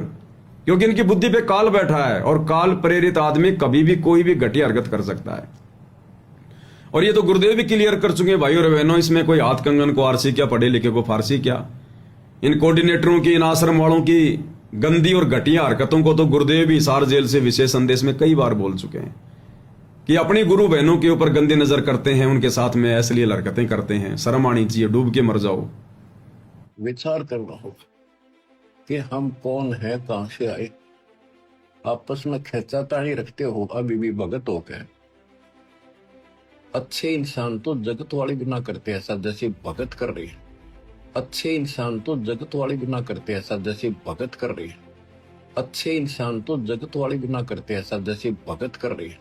क्योंकि इनकी बुद्धि पे काल बैठा है, और काल प्रेरित आदमी कभी भी कोई भी घटिया हरकत कर सकता है। और ये तो गुरुदेव भी क्लियर कर चुके हैं भाई और बहनों, इसमें कोई हाथ कंगन को आरसी क्या, पढ़े लिखे को फारसी क्या। इन कोऑर्डिनेटरों की, इन आश्रम वालों की गंदी और घटिया हरकतों को तो गुरुदेव भी हिसार जेल से विशेष संदेश में कई बार बोल चुके हैं कि अपनी गुरु बहनों के ऊपर गंदी नजर करते हैं, उनके साथ में अश्लील हरकतें करते हैं। शर्म आनी चाहिए, डूब के मर जाओ। विचार करना होगा कि हम कौन है, कहां से आए। आपस में खेचातानी रखते हो अभी भी भगत हो गए। अच्छे इंसान तो जगत वाली बिना करते ऐसा जैसे भगत कर रही है। अच्छे इंसान तो जगत वाली बिना करते ऐसा जैसे भगत कर रही है। अच्छे इंसान तो जगत वाली बिना करते ऐसा जैसे भगत कर रही है।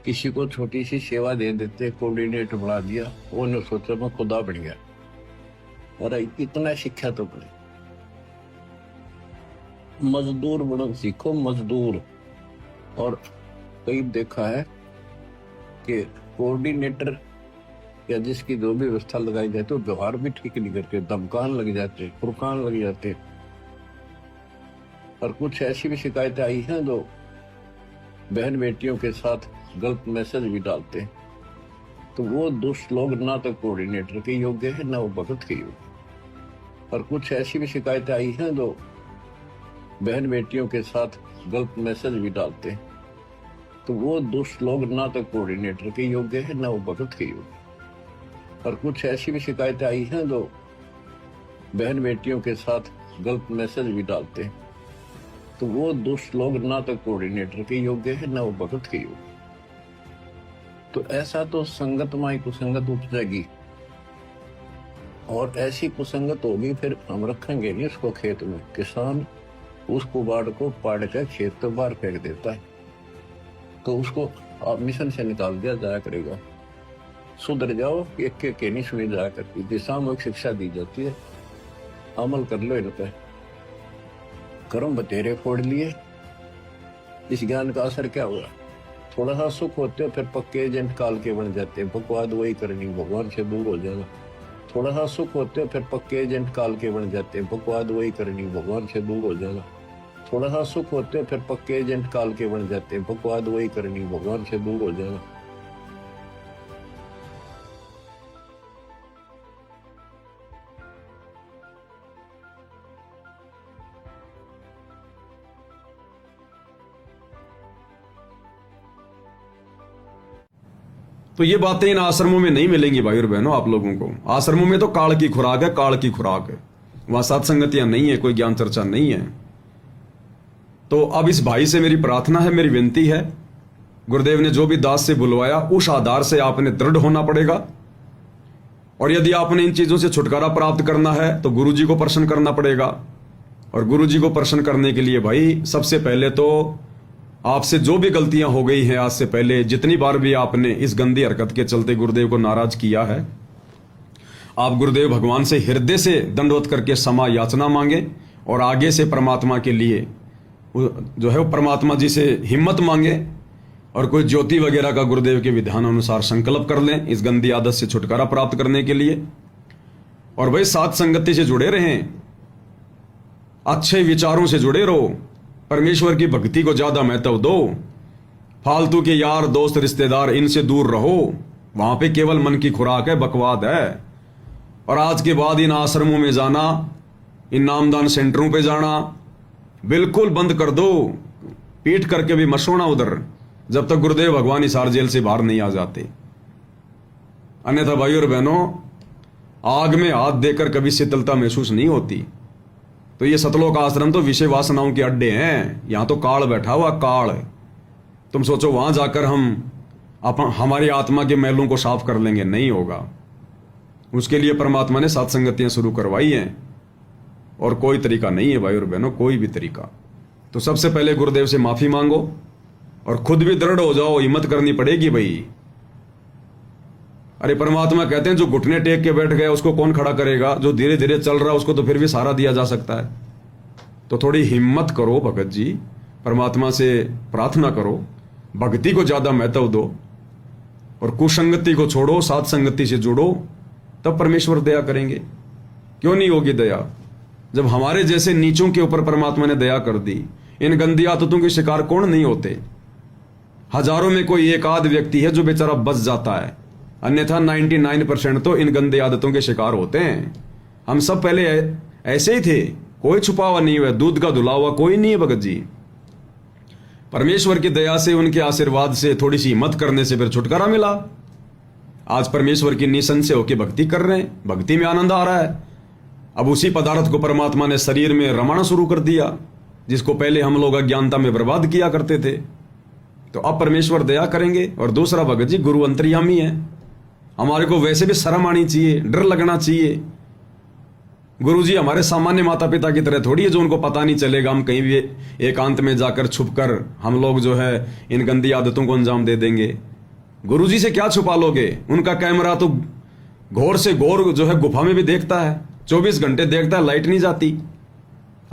किसी को छोटी सी सेवा दे देते, कोऑर्डिनेटर बना दिया, वो ने सोचा मैं खुदा बन गया। अरे इतना शिक्षा तो बने। मजदूर बनना सीखो, मजदूर। और कई देखा है कि कोऑर्डिनेटर या जिसकी जो भी व्यवस्था लगाई जाती है, व्यवहार भी ठीक नहीं करते, धमकान लग जाते, फुरकान लग जाते। और कुछ ऐसी भी शिकायतें आई हैं जो बहन बेटियों के साथ गलत मैसेज भी डालते हैं। तो वो दुष्ट लोग ना तो कोऑर्डिनेटर के योग्य है, ना वो भगत के योग्य। और कुछ ऐसी भी शिकायतें आई हैं जो बहन बेटियों के साथ गलत मैसेज भी डालते हैं। तो वो दुष्ट लोग ना तो कोऑर्डिनेटर के योग्य है, ना वो भगत के योग्य। और कुछ ऐसी भी शिकायतें आई हैं जो बहन बेटियों के साथ गलत मैसेज भी डालते हैं। तो वो दुष्ट लोग ना तो कोऑर्डिनेटर के योग्य है, ना वो भगत के योग्य। तो ऐसा तो संगत माई कुसंगत उपजेगी, और ऐसी कुसंगत होगी फिर हम रखेंगे नहीं उसको खेत में। किसान उस कुबाड़ को पाड़ कर खेत तो बाहर फेंक देता है, तो उसको आप मिशन से निकाल दिया जाया करेगा। सुधर जाओ, एक के नहीं सुनी जाया करती थी। सामूहिक शिक्षा दी जाती है, अमल कर लो इन पे। कर्म बतेरे फोड़ लिए, इस ज्ञान का असर क्या हुआ? थोड़ा सा सुख होते हो फिर पक्के एजेंट काल के बन जाते हैं। बकवाद वही करनी, भगवान से दूर हो जाना। थोड़ा सा सुख होते हो फिर पक्के एजेंट काल के बन जाते हैं। बकवाद वही करनी, भगवान से दूर हो जाना। थोड़ा सा सुख होते हो फिर पक्के एजेंट काल के बन जाते हैं। बकवाद वही करनी, भगवान से दूर हो जाना। तो ये बातें इन आश्रमों में नहीं मिलेंगी भाई और बहनों आप लोगों को। आश्रमों में तो काल की खुराक है, काल की खुराक है। वहां सत्संगतियां नहीं है, कोई ज्ञान चर्चा नहीं है। तो अब इस भाई से मेरी प्रार्थना है, मेरी विनती है, गुरुदेव ने जो भी दास से बुलवाया उस आधार से आपने दृढ़ होना पड़ेगा। और यदि आपने इन चीजों से छुटकारा प्राप्त करना है तो गुरुजी को प्रसन्न करना पड़ेगा। और गुरुजी को प्रसन्न करने के लिए भाई सबसे पहले तो आपसे जो भी गलतियां हो गई हैं आज से पहले, जितनी बार भी आपने इस गंदी हरकत के चलते गुरुदेव को नाराज किया है, आप गुरुदेव भगवान से हृदय से दंडवत करके क्षमा याचना मांगे। और आगे से परमात्मा के लिए जो है वो परमात्मा जी से हिम्मत मांगे और कोई ज्योति वगैरह का गुरुदेव के विधान अनुसार संकल्प कर लें इस गंदी आदत से छुटकारा प्राप्त करने के लिए। और भाई साथ संगति से जुड़े रहें, अच्छे विचारों से जुड़े रहो, परमेश्वर की भक्ति को ज्यादा महत्व दो। फालतू के यार दोस्त रिश्तेदार इनसे दूर रहो, वहां पे केवल मन की खुराक है, बकवाद है। और आज के बाद इन आश्रमों में जाना, इन नामदान सेंटरों पे जाना बिल्कुल बंद कर दो। पीट करके भी मत सोना उधर जब तक गुरुदेव भगवान हिसार जेल से बाहर नहीं आ जाते। अन्यथा भाई और बहनों, आग में हाथ देकर कभी शीतलता महसूस नहीं होती। तो ये सतलोक आश्रम तो विषय वासनाओं के अड्डे हैं। यहां तो काल बैठा हुआ, काल। तुम सोचो वहां जाकर हम हमारी आत्मा के मैलों को साफ कर लेंगे, नहीं होगा। उसके लिए परमात्मा ने सत्संगतियां शुरू करवाई हैं और कोई तरीका नहीं है भाई और बहनों, कोई भी तरीका। तो सबसे पहले गुरुदेव से माफी मांगो और खुद भी दृढ़ हो जाओ, हिम्मत करनी पड़ेगी भाई। अरे परमात्मा कहते हैं जो घुटने टेक के बैठ गया उसको कौन खड़ा करेगा? जो धीरे धीरे चल रहा है उसको तो फिर भी सहारा दिया जा सकता है। तो थोड़ी हिम्मत करो भगत जी, परमात्मा से प्रार्थना करो, भक्ति को ज्यादा महत्व दो और कुसंगति को छोड़ो, साथ संगति से जुड़ो, तब परमेश्वर दया करेंगे। क्यों नहीं होगी दया? जब हमारे जैसे नीचों के ऊपर परमात्मा ने दया कर दी। इन गंदी आदतों के शिकार कौन नहीं होते? हजारों में कोई एक आध व्यक्ति है जो बेचारा बच जाता है, अन्यथा 99% तो इन गंदी आदतों के शिकार होते हैं। हम सब पहले ऐसे ही थे, कोई छुपा हुआ नहीं हुआ, दूध का धुला हुआ कोई नहीं है भगत जी। परमेश्वर की दया से, उनके आशीर्वाद से, थोड़ी सी हिम्मत करने से फिर छुटकारा मिला। आज परमेश्वर की निशन से होकर भक्ति कर रहे हैं, भक्ति में आनंद आ रहा है। अब उसी पदार्थ को परमात्मा ने शरीर में रमाना शुरू कर दिया, जिसको पहले हम लोग अज्ञानता में बर्बाद किया करते थे। तो अब परमेश्वर दया करेंगे। और दूसरा भगत जी, गुरु अंतर्यामी है। हमारे को वैसे भी शर्म आनी चाहिए, डर लगना चाहिए। गुरु जी हमारे सामान्य माता पिता की तरह थोड़ी है, जो उनको पता नहीं चलेगा, हम कहीं भी एकांत में जाकर छुपकर हम लोग जो है इन गंदी आदतों को अंजाम दे देंगे। गुरु जी से क्या छुपा लोगे? उनका कैमरा तो घोर से घोर जो है गुफा में भी देखता है, 24 घंटे देखता है, लाइट नहीं जाती,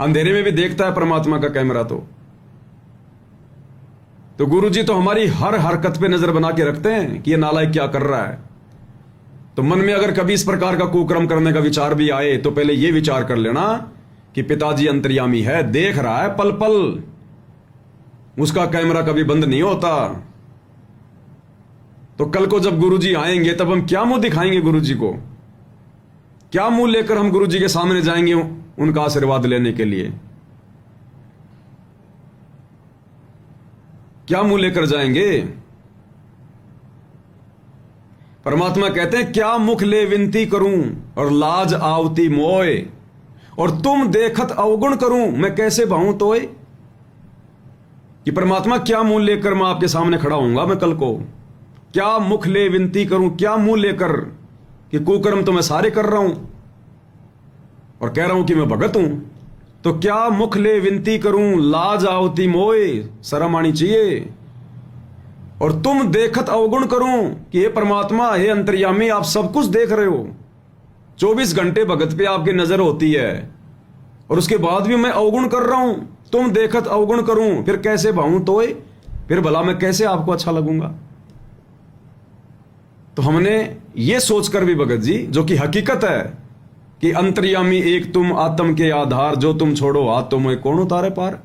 अंधेरे में भी देखता है परमात्मा का कैमरा। तो गुरु जी तो हमारी हर हरकत पे नजर बना के रखते हैं कि ये नालायक क्या कर रहा है। तो मन में अगर कभी इस प्रकार का कुकर्म करने का विचार भी आए तो पहले ये विचार कर लेना कि पिताजी अंतर्यामी है, देख रहा है पल पल, उसका कैमरा कभी बंद नहीं होता। तो कल को जब गुरु जी आएंगे तब हम क्या मुंह दिखाएंगे गुरु जी को? क्या मुंह लेकर हम गुरु जी के सामने जाएंगे उनका आशीर्वाद लेने के लिए? क्या मुंह लेकर जाएंगे? परमात्मा कहते हैं, क्या मुख ले विनती करूं और लाज आवती मोए, और तुम देखत अवगुण करूं मैं कैसे भाऊं तोय। कि परमात्मा क्या मुंह लेकर मैं आपके सामने खड़ा होऊंगा मैं कल को? क्या मुख ले विनती करूं, क्या मुंह लेकर कि कुकर्म तो मैं सारे कर रहा हूं और कह रहा हूं कि मैं भगत हूं। तो क्या मुख ले विनती करूं, लाज आवती मोए, शर्म आनी चाहिए। और तुम देखत अवगुण करूं कि हे परमात्मा, हे अंतर्यामी, आप सब कुछ देख रहे हो, 24 घंटे भगत पे आपकी नजर होती है, और उसके बाद भी मैं अवगुण कर रहा हूं। तुम देखत अवगुण करूं फिर कैसे भाऊं तोय, फिर भला मैं कैसे आपको अच्छा लगूंगा? तो हमने ये सोचकर भी भगत जी, जो कि हकीकत है कि अंतर्यामी एक तुम, आत्म के आधार, जो तुम छोड़ो हाथ तो मैं कौन उतारे पार।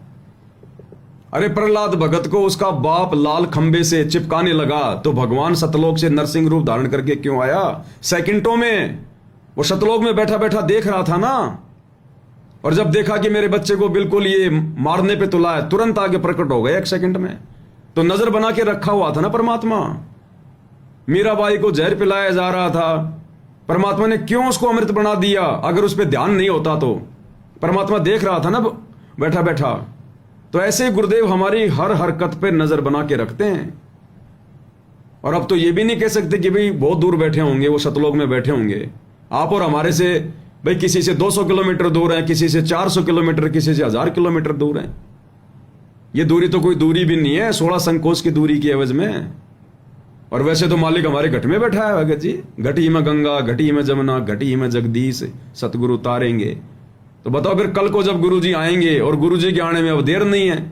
अरे प्रहलाद भगत को उसका बाप लाल खंबे से चिपकाने लगा तो भगवान सतलोक से नरसिंह रूप धारण करके क्यों आया? सेकंडों में वो सतलोक में बैठा बैठा देख रहा था ना, और जब देखा कि मेरे बच्चे को बिल्कुल ये मारने पे तुला है, तुरंत आगे प्रकट हो गए 1 सेकंड में। तो नजर बना के रखा हुआ था ना परमात्मा। मीराबाई को जहर पिलाया जा रहा था, परमात्मा ने क्यों उसको अमृत बना दिया? अगर उस पर ध्यान नहीं होता तो परमात्मा देख रहा था ना बैठा बैठा। तो ऐसे गुरुदेव हमारी हर हरकत पे नजर बना के रखते हैं। और अब तो ये भी नहीं कह सकते कि भाई बहुत दूर बैठे होंगे, वो सतलोक में बैठे होंगे। आप और हमारे से भाई किसी से 200 किलोमीटर दूर है, किसी से 400 किलोमीटर, किसी से 1000 किलोमीटर दूर है। ये दूरी तो कोई दूरी भी नहीं है 16 संकोच की दूरी की एवज में। और वैसे तो मालिक हमारे घट में बैठा है भगत जी, घटी में गंगा, घटी में जमुना, घटी में जगदीश सतगुरु तारेंगे। तो बताओ फिर कल को जब गुरु जी आएंगे, और गुरु जी के आने में अब देर नहीं है,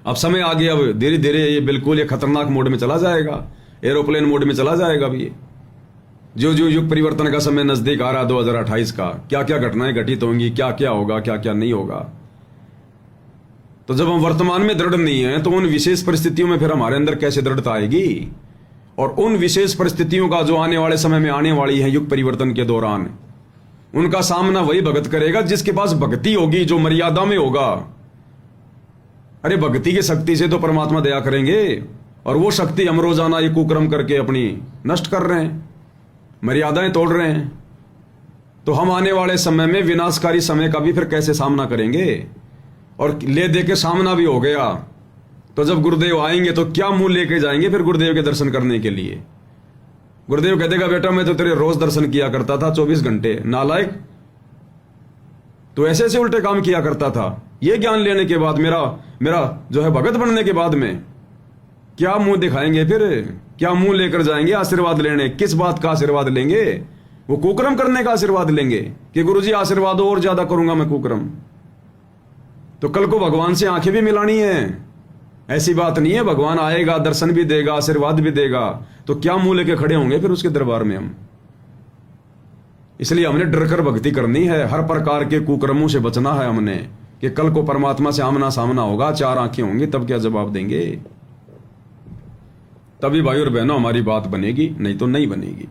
अब समय आ गया, अब धीरे धीरे ये बिल्कुल ये खतरनाक मोड में चला जाएगा, एरोप्लेन मोड में चला जाएगा। अब ये जो जो युग परिवर्तन का समय नजदीक आ रहा 2028 का, क्या क्या घटनाएं घटित होंगी, क्या क्या होगा, क्या क्या नहीं होगा। तो जब हम वर्तमान में दृढ़ नहीं है तो उन विशेष परिस्थितियों में फिर हमारे अंदर कैसे दृढ़ता आएगी? और उन विशेष परिस्थितियों का जो आने वाले समय में आने वाली है युग परिवर्तन के दौरान, उनका सामना वही भगत करेगा जिसके पास भक्ति होगी, जो मर्यादा में होगा। अरे भक्ति की शक्ति से तो परमात्मा दया करेंगे, और वो शक्ति हम रोजाना ये कुकर्म करके अपनी नष्ट कर रहे हैं, मर्यादाएं तोड़ रहे हैं। तो हम आने वाले समय में विनाशकारी समय का भी फिर कैसे सामना करेंगे? और ले दे के सामना भी हो गया तो जब गुरुदेव आएंगे तो क्या मुंह लेके जाएंगे फिर गुरुदेव के दर्शन करने के लिए? गुरुदेव कह देगा, बेटा मैं तो तेरे रोज दर्शन किया करता था 24 घंटे, नालायक, तो ऐसे ऐसे उल्टे काम किया करता था। ये ज्ञान लेने के बाद, मेरा जो है भगत बनने के बाद में क्या मुंह दिखाएंगे फिर? क्या मुंह लेकर जाएंगे आशीर्वाद लेने? किस बात का आशीर्वाद लेंगे? वो कुकर्म करने का आशीर्वाद लेंगे कि गुरुजी आशीर्वाद और ज्यादा करूंगा मैं कुकर्म। तो कल को भगवान से आंखें भी मिलानी है, ऐसी बात नहीं है। भगवान आएगा, दर्शन भी देगा, आशीर्वाद भी देगा, तो क्या मुंह लेके खड़े होंगे फिर उसके दरबार में हम? इसलिए हमने डर कर भक्ति करनी है, हर प्रकार के कुकर्मों से बचना है हमने, कि कल को परमात्मा से आमना सामना होगा, 4 आंखें होंगी, तब क्या जवाब देंगे? तभी भाई और बहनों हमारी बात बनेगी, नहीं तो नहीं बनेगी।